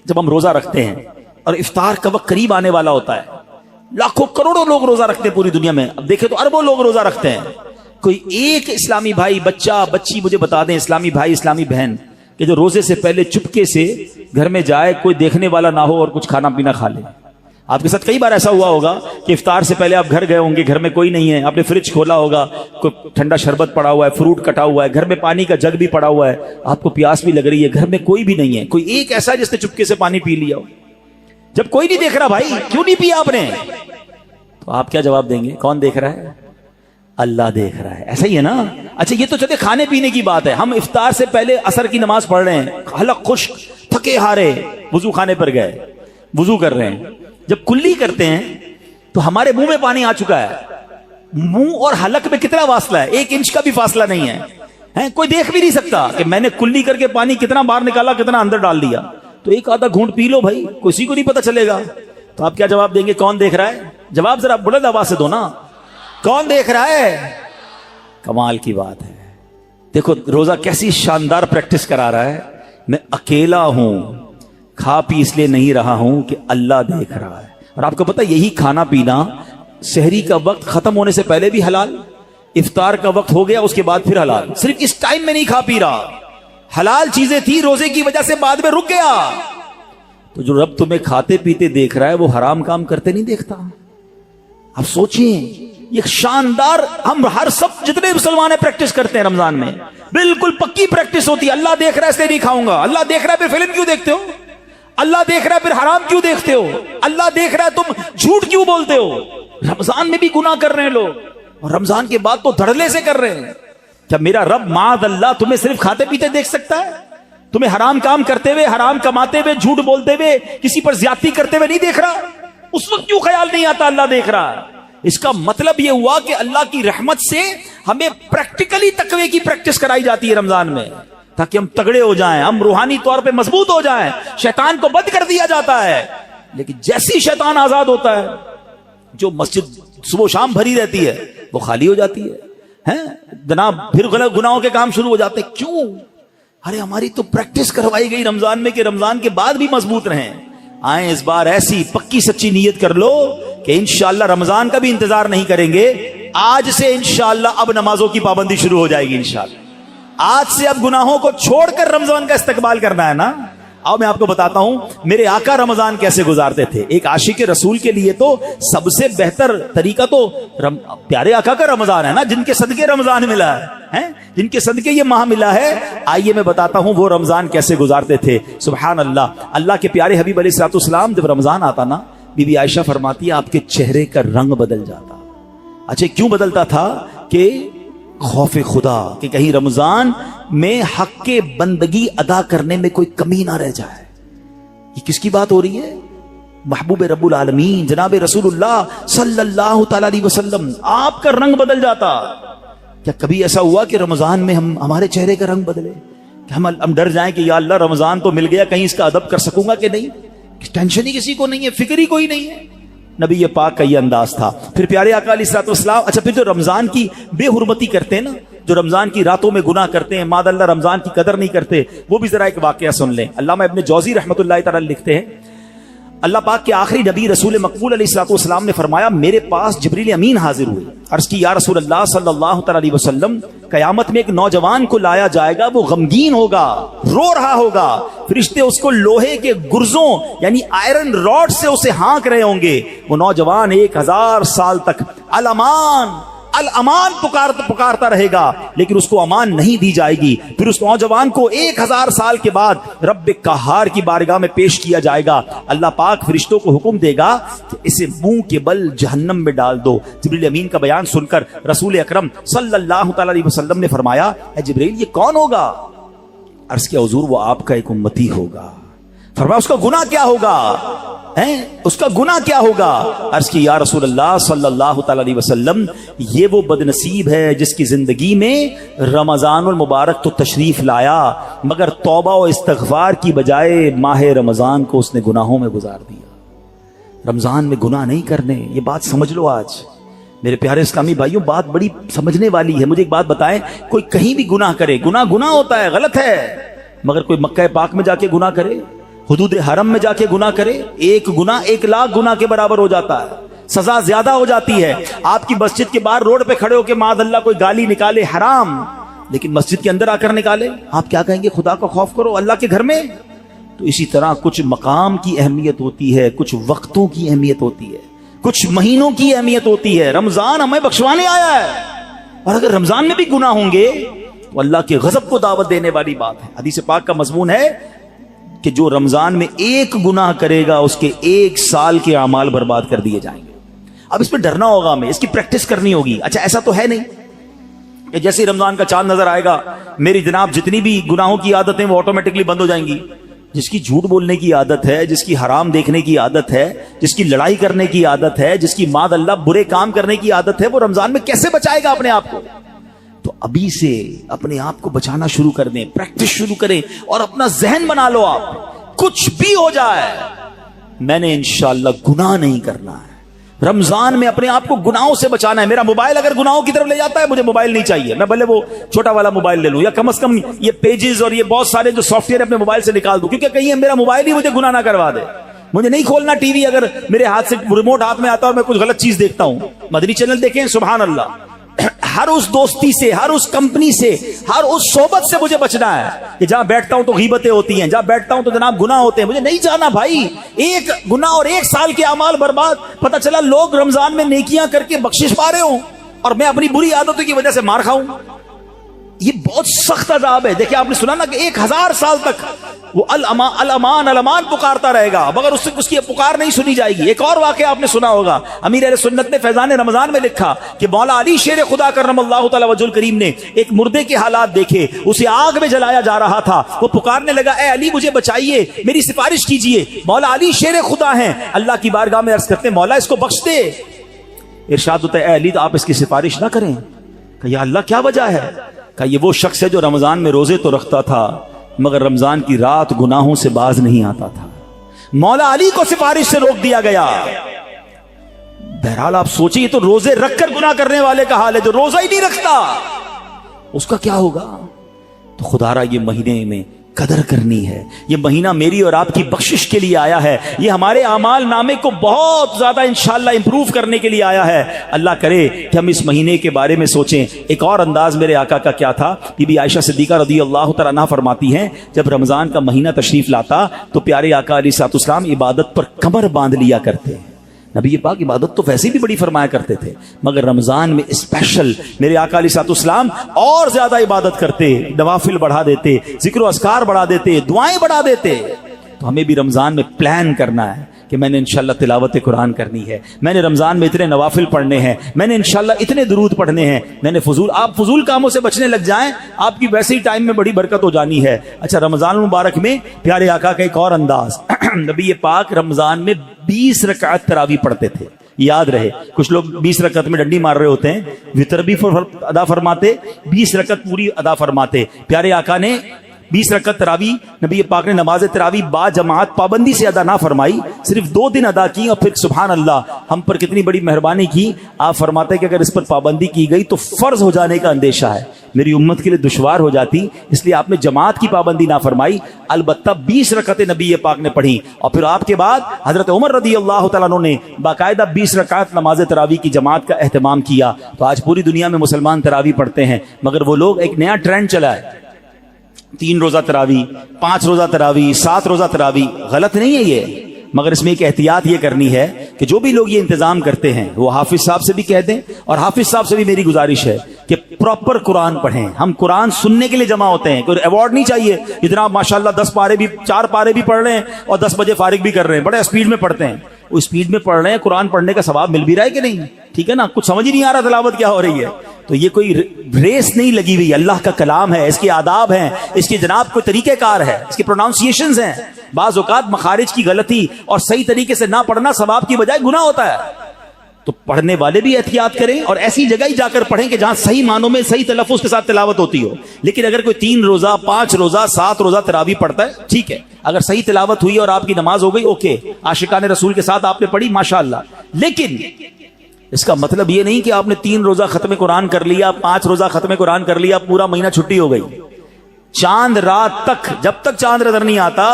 جب ہم روزہ رکھتے ہیں اور افطار کا وقت قریب آنے والا ہوتا ہے، لاکھوں کروڑوں لوگ روزہ رکھتے ہیں پوری دنیا میں. اب دیکھیں تو اربوں لوگ روزہ رکھتے ہیں. کوئی ایک اسلامی بھائی، بچہ بچی مجھے بتا دیں، اسلامی بھائی اسلامی بہن، کہ جو روزے سے پہلے چپکے سے گھر میں جائے، کوئی دیکھنے والا نہ ہو اور کچھ کھانا پینا کھا لے. آپ کے ساتھ کئی بار ایسا ہوا ہوگا کہ افطار سے پہلے آپ گھر گئے ہوں گے، گھر میں کوئی نہیں ہے، آپ نے فریج کھولا ہوگا، کوئی ٹھنڈا شربت پڑا ہوا ہے، فروٹ کٹا ہوا ہے، گھر میں پانی کا جگ بھی پڑا ہوا ہے، آپ کو پیاس بھی لگ رہی ہے، گھر میں کوئی بھی نہیں ہے، کوئی ایک ایسا جس نے چپکے سے پانی پی لیا ہو. جب کوئی نہیں دیکھ رہا، بھائی کیوں نہیں پیا آپ نے؟ تو آپ کیا جواب دیں گے؟ کون دیکھ رہا ہے؟ اللہ دیکھ رہا ہے. ایسا ہی ہے نا. اچھا یہ تو چلے کھانے پینے کی بات ہے. ہم افطار سے پہلے عصر کی نماز پڑھ رہے ہیں، حلق خشک، تھکے ہارے، وضو خانے پر گئے، وضو کر رہے ہیں. جب کلی کرتے ہیں تو ہمارے منہ میں پانی آ چکا ہے. منہ اور حلق میں کتنا فاصلہ ہے؟ 1 انچ کا بھی فاصلہ نہیں ہے. کوئی دیکھ بھی نہیں سکتا کہ میں نے کلی کر کے پانی کتنا باہر نکالا، کتنا اندر ڈال دیا. تو ایک آدھا گھونٹ پی لو بھائی، کسی کو نہیں پتا چلے گا. تو آپ کیا جواب دیں گے؟ کون دیکھ رہا ہے؟ جواب ذرا بلند آواز سے دو نا. کون دیکھ رہا ہے؟ کمال کی بات ہے. دیکھو روزہ کیسی شاندار پریکٹس کرا رہا ہے. میں اکیلا ہوں، کھا پی اس لیے نہیں رہا ہوں کہ اللہ دیکھ رہا ہے. اور آپ کو پتا یہی کھانا پینا سحری کا وقت ختم ہونے سے پہلے بھی حلال، افطار کا وقت ہو گیا اس کے بعد پھر حلال. صرف اس ٹائم میں نہیں کھا پی رہا. حلال چیزیں تھی، روزے کی وجہ سے بعد میں رک گیا. تو جو رب تمہیں کھاتے پیتے دیکھ رہا ہے وہ حرام کام کرتے نہیں دیکھتا؟ اب سوچیں، یہ شاندار، ہم ہر سب جتنے مسلمان ہیں پریکٹس کرتے ہیں رمضان میں، بالکل پکی پریکٹس ہوتی ہے. اللہ دیکھ رہا ہے اس لیے نہیں کھاؤں گا، اللہ دیکھ رہا ہے پھر فلم کیوں دیکھتے ہو، اللہ دیکھ رہا ہے پھر حرام کیوں دیکھتے ہو، اللہ دیکھ رہا ہے تم جھوٹ کیوں بولتے ہو. رمضان میں بھی گناہ کر رہے ہیں لوگ، اور رمضان کے بعد تو دھڑلے سے کر رہے ہیں. کیا میرا رب معاذ اللہ تمہیں صرف کھاتے پیتے دیکھ سکتا ہے؟ تمہیں حرام کام کرتے ہوئے، حرام کماتے ہوئے، جھوٹ بولتے ہوئے، کسی پر زیادتی کرتے ہوئے نہیں دیکھ رہا؟ اس وقت کیوں خیال نہیں آتا اللہ دیکھ رہا ہے؟ اس کا مطلب یہ ہوا کہ اللہ کی رحمت سے ہمیں پریکٹیکلی تقوی کی پریکٹس کرائی جاتی ہے رمضان میں، تاکہ ہم تگڑے ہو جائیں، ہم روحانی طور پہ مضبوط ہو جائیں. شیطان کو بند کر دیا جاتا ہے، لیکن جیسی شیطان آزاد ہوتا ہے، جو مسجد صبح و شام بھری رہتی ہے وہ خالی ہو جاتی ہے جناب. پھر غلط گناہوں کے کام شروع ہو جاتے. کیوں؟ ارے ہماری تو پریکٹس کروائی گئی رمضان میں کہ رمضان کے بعد بھی مضبوط رہیں. آئیں اس بار ایسی پکی سچی نیت کر لو کہ انشاءاللہ رمضان کا بھی انتظار نہیں کریں گے. آج سے انشاءاللہ اب نمازوں کی پابندی شروع ہو جائے گی انشاءاللہ. آج سے اب گناہوں کو چھوڑ کر رمضان کا استقبال کرنا ہے نا. اب میں آپ کو بتاتا ہوں میرے آقا رمضان کیسے گزارتے تھے. ایک عاشق رسول کے لیے تو سب سے بہتر طریقہ تو پیارے آقا کا رمضان ہے نا، جن کے صدقے رمضان ملا ہے، جن کے صدقے یہ ماہ ملا ہے. آئیے میں بتاتا ہوں وہ رمضان کیسے گزارتے تھے. سبحان اللہ. اللہ کے پیارے حبیب علیہ الصلوۃ والسلام جب رمضان آتا نا، بی بی عائشہ فرماتی ہے آپ کے چہرے کا رنگ بدل جاتا. اچھا کیوں بدلتا تھا؟ کہ خوف خدا کہ کہیں رمضان میں حق کے بندگی ادا کرنے میں کوئی کمی نہ رہ جائے. یہ کس کی بات ہو رہی ہے؟ محبوب رب العالمین جناب رسول اللہ صلی اللہ تعالی علیہ وسلم، آپ کا رنگ بدل جاتا. کیا کبھی ایسا ہوا کہ رمضان میں ہمارے چہرے کا رنگ بدلے کہ ہم ڈر جائیں کہ یا اللہ رمضان تو مل گیا، کہیں اس کا ادب کر سکوں گا کہ نہیں؟ ٹینشن ہی کسی کو نہیں ہے، فکر ہی کوئی نہیں ہے. نبی پاک کا یہ انداز تھا. پھر پیارے آقا علیہ الصلوۃ والسلام، اچھا پھر جو رمضان کی بے حرمتی کرتے ہیں نا، جو رمضان کی راتوں میں گناہ کرتے ہیں، ماد اللہ رمضان کی قدر نہیں کرتے، وہ بھی ذرا ایک واقعہ سن لیں. علامہ ابن جوزی رحمۃ اللہ تعالی لکھتے ہیں اللہ پاک کے آخری نبی رسول مقبول علیہ الصلوۃ والسلام نے فرمایا میرے پاس جبریل امین حاضر ہوئے. عرض کی یا رسول اللہ صلی اللہ تعالی علیہ وسلم، قیامت میں ایک نوجوان کو لایا جائے گا، وہ غمگین ہوگا، رو رہا ہوگا، فرشتے اس کو لوہے کے گرزوں یعنی آئرن راڈ سے اسے ہانک رہے ہوں گے. وہ نوجوان 1000 سال تک الامان الامان پکارتا رہے گا، لیکن اس کو امان نہیں دی جائے گی. پھر اس نوجوان کو 1000 سال کے بعد رب قہار کی بارگاہ میں پیش کیا جائے گا. اللہ پاک فرشتوں کو حکم دے گا کہ اسے منہ کے بل جہنم میں ڈال دو. جبریل امین کا بیان سن کر رسول اکرم صلی اللہ تعالی علیہ وسلم نے فرمایا اے جبریل یہ کون ہوگا؟ عرض کیا حضور وہ آپ کا ایک امتی ہوگا. فرمایا اس کا گناہ کیا ہوگا؟ اس کا گناہ کیا ہوگا؟ عرض کی یا رسول اللہ صلی اللہ تعالی علیہ وسلم یہ وہ بد نصیب ہے جس کی زندگی میں رمضان المبارک تو تشریف لایا مگر توبہ و استغفار کی بجائے ماہ رمضان کو اس نے گناہوں میں گزار دیا. رمضان میں گناہ نہیں کرنے، یہ بات سمجھ لو. آج میرے پیارے اسلامی بھائیوں بات بڑی سمجھنے والی ہے. مجھے ایک بات بتائیں، کوئی کہیں بھی گناہ کرے، گناہ ہوتا ہے، غلط ہے، مگر کوئی مکہ پاک میں جا کے گناہ کرے، حدود حرم میں جا کے گناہ کرے، ایک گناہ 1,00,000 گناہ کے برابر ہو جاتا ہے، سزا زیادہ ہو جاتی ہے. آپ کی مسجد کے باہر روڈ پہ کھڑے ہو کے معاذ اللہ کوئی گالی نکالے حرام، لیکن مسجد کے اندر آ کر نکالے، آپ کیا کہیں گے؟ خدا کا خوف کرو اللہ کے گھر میں. تو اسی طرح کچھ مقام کی اہمیت ہوتی ہے، کچھ وقتوں کی اہمیت ہوتی ہے، کچھ مہینوں کی اہمیت ہوتی ہے. رمضان ہمیں بخشوانے آیا ہے، اور اگر رمضان میں بھی گناہ ہوں گے تو اللہ کے غضب کو دعوت دینے والی بات ہے. حدیث پاک کا مضمون ہے کہ جو رمضان میں ایک گناہ کرے گا اس کے 1 سال کے اعمال برباد کر دیے جائیں گے. اب اس پہ ڈرنا ہوگا، ہمیں اس کی پریکٹس کرنی ہوگی. اچھا ایسا تو ہے نہیں کہ جیسے رمضان کا چاند نظر آئے گا میری جناب جتنی بھی گناہوں کی عادتیں وہ آٹومیٹکلی بند ہو جائیں گی. جس کی جھوٹ بولنے کی عادت ہے، جس کی حرام دیکھنے کی عادت ہے، جس کی لڑائی کرنے کی عادت ہے، جس کی معاذ اللہ برے کام کرنے کی عادت ہے، وہ رمضان میں کیسے بچائے گا اپنے آپ کو؟ تو ابھی سے اپنے آپ کو بچانا شروع کر دیں، پریکٹس شروع کریں اور اپنا ذہن بنا لو. آپ کچھ بھی ہو جائے میں نے انشاءاللہ گناہ نہیں کرنا ہے. رمضان میں اپنے آپ کو گناہوں سے بچانا ہے. میرا موبائل اگر گناہوں کی طرف لے جاتا ہے مجھے موبائل نہیں چاہیے، میں بھلے وہ چھوٹا والا موبائل لے لوں، یا کم از کم یہ پیجز اور یہ بہت سارے جو سافٹ ویئر اپنے موبائل سے نکال دوں، کیونکہ کہیں میرا موبائل ہی مجھے گناہ نہ کروا دے. مجھے نہیں کھولنا ٹی وی اگر میرے ہاتھ سے ریموٹ ہاتھ میں آتا ہے اور میں کچھ غلط چیز دیکھتا ہوں. مدنی چینل دیکھیں، سبحان اللہ، ہر اس دوستی سے، ہر اس کمپنی سے، ہر اس صحبت سے مجھے بچنا ہے کہ جہاں بیٹھتا ہوں تو غیبتیں ہوتی ہیں، جہاں بیٹھتا ہوں تو جناب گناہ ہوتے ہیں. مجھے نہیں جانا بھائی. ایک گناہ اور 1 سال کے اعمال برباد. پتہ چلا لوگ رمضان میں نیکیاں کر کے بخشش پا رہے ہوں اور میں اپنی بری عادتوں کی وجہ سے مار کھاؤں. یہ بہت سخت عذاب ہے. دیکھیں آپ نے سنا نا کہ 1000 سال تک وہ الامان الامان الامان پکارتا رہے گا مگر اس کی پکار نہیں سنی جائے گی. ایک اور واقعہ آپ نے سنا ہوگا، امیر اہل سنت نے فیضان رمضان میں لکھا کہ مولا علی شیر خدا کرم اللہ تعالی وجہ الکریم نے ایک مردے کے حالات دیکھے، اسے آگ میں جلایا جا رہا تھا. وہ پکارنے لگا اے علی مجھے بچائیے، میری سفارش کیجئے. مولا علی شیر خدا ہیں، اللہ کی بارگاہ میں عرض کرتے ہیں مولا اس کو بخش دے. ارشاد ہوتا ہے اے علی آپ اس کی سفارش نہ کریں. کہ یا اللہ کیا وجہ ہے؟ کہ یہ وہ شخص ہے جو رمضان میں روزے تو رکھتا تھا مگر رمضان کی رات گناہوں سے باز نہیں آتا تھا. مولا علی کو سفارش سے روک دیا گیا. بہرحال آپ سوچیں یہ تو روزے رکھ کر گناہ کرنے والے کا حال ہے. جو روزہ ہی نہیں رکھتا اس کا کیا ہوگا؟ تو خدا را یہ مہینے میں قدر کرنی ہے. یہ مہینہ میری اور آپ کی بخشش کے لیے آیا ہے. یہ ہمارے اعمال نامے کو بہت زیادہ انشاءاللہ امپروو کرنے کے لیے آیا ہے. اللہ کرے کہ ہم اس مہینے کے بارے میں سوچیں. ایک اور انداز میرے آقا کا کیا تھا، بی بی عائشہ صدیقہ رضی اللہ تعالیٰ عنہا فرماتی ہیں جب رمضان کا مہینہ تشریف لاتا تو پیارے آقا علیہ الصلوۃ والسلام عبادت پر کمر باندھ لیا کرتے. نبی پاک عبادت تو ویسے بھی بڑی فرمایا کرتے تھے مگر رمضان میں اسپیشل میرے آقا علیہ الصلوۃ والسلام اور زیادہ عبادت کرتے، نوافل بڑھا دیتے، ذکر و اذکار بڑھا دیتے، دعائیں بڑھا دیتے. تو ہمیں بھی رمضان میں پلان کرنا ہے کہ میں نے انشاءاللہ تلاوت قرآن کرنی ہے، میں نے رمضان میں اتنے نوافل پڑھنے ہیں، میں نے انشاءاللہ اتنے درود پڑھنے ہیں. میں نے آپ فضول کاموں سے بچنے لگ جائیں، آپ کی ویسے ہی ٹائم میں بڑی برکت ہو جانی ہے. اچھا رمضان المبارک میں پیارے آقا کا ایک اور انداز، نبی پاک رمضان میں 20 رکعت تراویح پڑھتے تھے. یاد رہے کچھ لوگ 20 رکعت میں ڈنڈی مار رہے ہوتے ہیں، وتر بھی ادا فرماتے، 20 رکعت پوری ادا فرماتے. پیارے آقا نے 20 رکعت تراویح نبی پاک نے نماز تراویح با جماعت پابندی سے ادا نہ فرمائی، صرف 2 دن ادا کی اور پھر سبحان اللہ ہم پر کتنی بڑی مہربانی کی. آپ فرماتے کہ اگر اس پر پابندی کی گئی تو فرض ہو جانے کا اندیشہ ہے، میری امت کے لیے دشوار ہو جاتی، اس لیے آپ نے جماعت کی پابندی نہ فرمائی. البتہ 20 رکعتیں نبی پاک نے پڑھی اور پھر آپ کے بعد حضرت عمر رضی اللہ تعالیٰ عنہ نے باقاعدہ 20 رکعت نماز تراویح کی جماعت کا اہتمام کیا. تو آج پوری دنیا میں مسلمان تراویح پڑھتے ہیں مگر وہ لوگ ایک نیا ٹرینڈ چلا ہے، 3 روزہ تراویح، 5 روزہ تراویح، 7 روزہ تراویح. غلط نہیں ہے یہ، مگر اس میں ایک احتیاط یہ کرنی ہے کہ جو بھی لوگ یہ انتظام کرتے ہیں وہ حافظ صاحب سے بھی کہہ دیں اور حافظ صاحب سے بھی میری گزارش ہے کہ پراپر قرآن پڑھیں. ہم قرآن سننے کے لیے جمع ہوتے ہیں، کوئی ایوارڈ نہیں چاہیے. اتنا ماشاءاللہ 10 پارے بھی 4 پارے بھی پڑھ رہے ہیں اور 10 بجے فارغ بھی کر رہے ہیں، بڑے اسپیڈ میں پڑھتے ہیں. وہ اسپیڈ میں پڑھ رہے ہیں، قرآن پڑھنے کا ثواب مل بھی رہا ہے کہ نہیں؟ ٹھیک ہے نا، کچھ سمجھ ہی نہیں آ رہا تلاوت کیا ہو رہی ہے. تو یہ کوئی ریس نہیں لگی ہوئی، اللہ کا کلام ہے، اس کے آداب ہیں، اس کی جناب کوئی طریقہ کار ہے، اس کی پروناؤنسیشنز ہیں. بعض اوقات مخارج کی غلطی اور صحیح طریقے سے نہ پڑھنا ثواب کی بجائے گناہ ہوتا ہے. تو پڑھنے والے بھی احتیاط کریں اور ایسی جگہ ہی جا کر پڑھیں کہ جہاں صحیح معنوں میں صحیح تلفظ کے ساتھ تلاوت ہوتی ہو. لیکن اگر کوئی 3 روزہ 5 روزہ 7 روزہ تراویح پڑھتا ہے ٹھیک ہے، اگر صحیح تلاوت ہوئی اور آپ کی نماز ہو گئی اوکے، عاشقان رسول کے ساتھ آپ نے پڑھی ماشاءاللہ. لیکن اس کا مطلب یہ نہیں کہ آپ نے 3 روزہ ختم قرآن کر لیا، 5 روزہ ختم قرآن کر لیا، پورا مہینہ چھٹی ہو گئی. چاند رات تک، جب تک چاند نظر نہیں آتا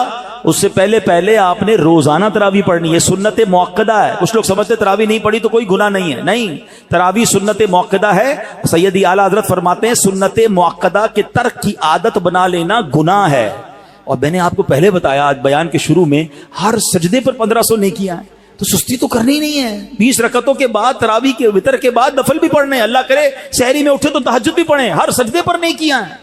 اس سے پہلے آپ نے روزانہ تراویح پڑھنی ہے. سنت موقدہ ہے. کچھ لوگ سمجھتے تراویح نہیں پڑھی تو کوئی گناہ نہیں ہے، نہیں، تراویح سنت موقدہ ہے. سیدی اعلیٰ حضرت فرماتے ہیں سنت موقدہ کے ترک کی عادت بنا لینا گناہ ہے. اور میں نے آپ کو پہلے بتایا آج بیان کے شروع میں، ہر سجدے پر 1500 نیکیاں ہیں. تو سستی تو کرنی نہیں ہے. 20 رکعتوں کے بعد تراویح کے وتر کے بعد نفل بھی پڑھنے، اللہ کرے سحری میں اٹھے تو تہجد بھی پڑھیں، ہر سجدے پر نیکیاں ہیں.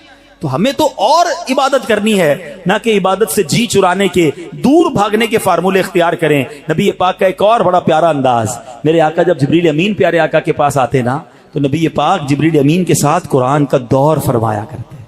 تو ہمیں تو اور عبادت کرنی ہے، نہ کہ عبادت سے جی چرانے کے، دور بھاگنے کے فارمولے اختیار کریں. نبی پاک کا ایک اور بڑا پیارا انداز، میرے آقا جب جبریل امین پیارے آقا کے پاس آتے نا تو نبی پاک جبریل امین کے ساتھ قرآن کا دور فرمایا کرتے.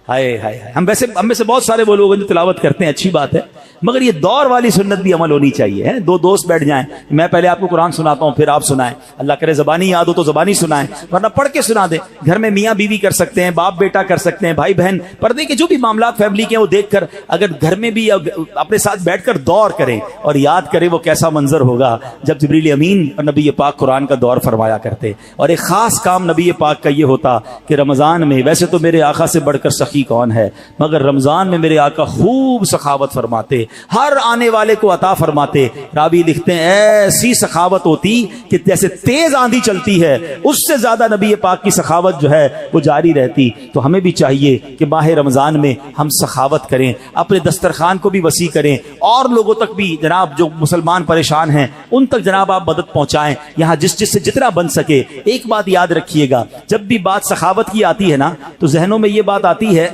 ہائے ہائے، ہم میں سے بہت سارے وہ لوگ جو تلاوت کرتے ہیں، اچھی بات ہے، مگر یہ دور والی سنت بھی عمل ہونی چاہیے. 2 دوست بیٹھ جائیں، میں پہلے آپ کو قرآن سناتا ہوں پھر آپ سنائیں، اللہ کرے زبانی یاد ہو تو زبانی سنائیں ورنہ پڑھ کے سنا دیں. گھر میں میاں بیوی کر سکتے ہیں، باپ بیٹا کر سکتے ہیں، بھائی بہن، پردے کے جو بھی معاملات فیملی کے ہیں وہ دیکھ کر اگر گھر میں بھی اپنے ساتھ بیٹھ کر دور کریں اور یاد کریں وہ کیسا منظر ہوگا جب جبریل امین اور نبی پاک قرآن کا دور فرمایا کرتے. اور ایک خاص کام نبی پاک کا یہ ہوتا کہ رمضان میں، ویسے تو میرے آقا سے بڑھ کر سخی کون ہے، مگر رمضان میں میرے آقا خوب سخاوت فرماتے. ہر آنے والے کو عطا فرماتے. راوی لکھتے ہیں ایسی سخاوت ہوتی کہ جیسے تیز آندھی چلتی ہے اس سے زیادہ نبی پاک کی سخاوت جو ہے وہ جاری رہتی. تو ہمیں بھی چاہیے کہ ماہ رمضان میں ہم سخاوت کریں, اپنے دسترخوان کو بھی وسیع کریں, اور لوگوں تک بھی جناب جو مسلمان پریشان ہیں ان تک جناب آپ مدد پہنچائیں یہاں جس سے جتنا بن سکے. ایک بات یاد رکھیے گا, جب بھی بات سخاوت کی آتی ہے نا تو ذہنوں میں یہ بات آتی ہے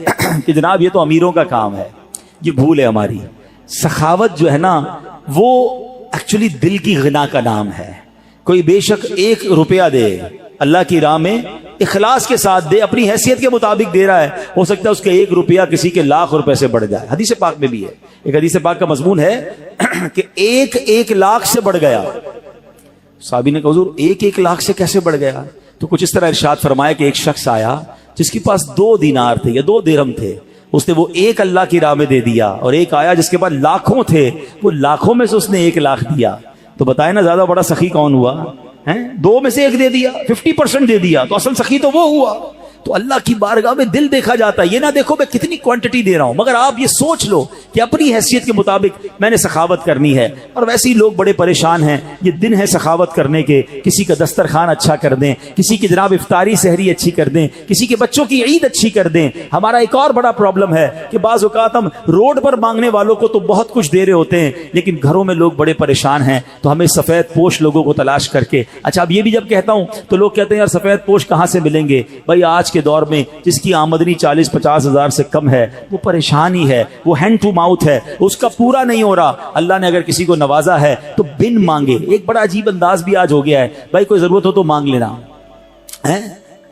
کہ جناب یہ تو امیروں کا کام ہے. یہ بھول ہے ہماری. سخاوت جو ہے نا وہ ایکچولی دل کی غنا کا نام ہے. کوئی بے شک 1 روپیہ دے اللہ کی راہ میں اخلاص کے ساتھ دے, اپنی حیثیت کے مطابق دے رہا ہے, ہو سکتا ہے اس کے 1 روپیہ کسی کے لاکھ روپے سے بڑھ جائے. حدیث پاک میں بھی ہے, ایک حدیث پاک کا مضمون ہے کہ 1 لاکھ سے بڑھ گیا. صحابی نے کہا حضور 1 لاکھ سے کیسے بڑھ گیا؟ تو کچھ اس طرح ارشاد فرمایا کہ ایک شخص آیا جس کے پاس 2 دینار تھے یا 2 درہم تھے, اس نے وہ 1 اللہ کی راہ میں دے دیا, اور ایک آیا جس کے پاس لاکھوں تھے, وہ لاکھوں میں سے اس نے 1 لاکھ دیا. تو بتائیں نا زیادہ بڑا سخی کون ہوا؟ 2 میں سے 1 دے دیا, 50% دے دیا, تو اصل سخی تو وہ ہوا. تو اللہ کی بارگاہ میں دل دیکھا جاتا ہے. یہ نہ دیکھو میں کتنی کوانٹٹی دے رہا ہوں, مگر آپ یہ سوچ لو کہ اپنی حیثیت کے مطابق میں نے سخاوت کرنی ہے. اور ویسے ہی لوگ بڑے پریشان ہیں, یہ دن ہے سخاوت کرنے کے. کسی کا دسترخوان اچھا کر دیں, کسی کی جناب افطاری سحری اچھی کر دیں, کسی کے بچوں کی عید اچھی کر دیں. ہمارا ایک اور بڑا پرابلم ہے کہ بعض اوقات ہم روڈ پر مانگنے والوں کو تو بہت کچھ دے رہے ہوتے ہیں, لیکن گھروں میں لوگ بڑے پریشان ہیں. تو ہمیں سفید پوش لوگوں کو تلاش کر کے, اچھا اب یہ بھی جب کہتا ہوں تو لوگ کہتے ہیں یار سفید پوش کہاں سے ملیں گے؟ بھائی آج کے دور میں جس کی آمدنی 40-50 ہزار سے کم ہے وہ پریشان ہی ہے, وہ ہینڈ ٹو ماؤتھ ہے, اس کا پورا نہیں ہو رہا. اللہ نے اگر کسی کو نوازا ہے تو بن مانگے. ایک بڑا عجیب انداز بھی آج ہو گیا ہے, بھائی کوئی ضرورت ہو تو مانگ لینا.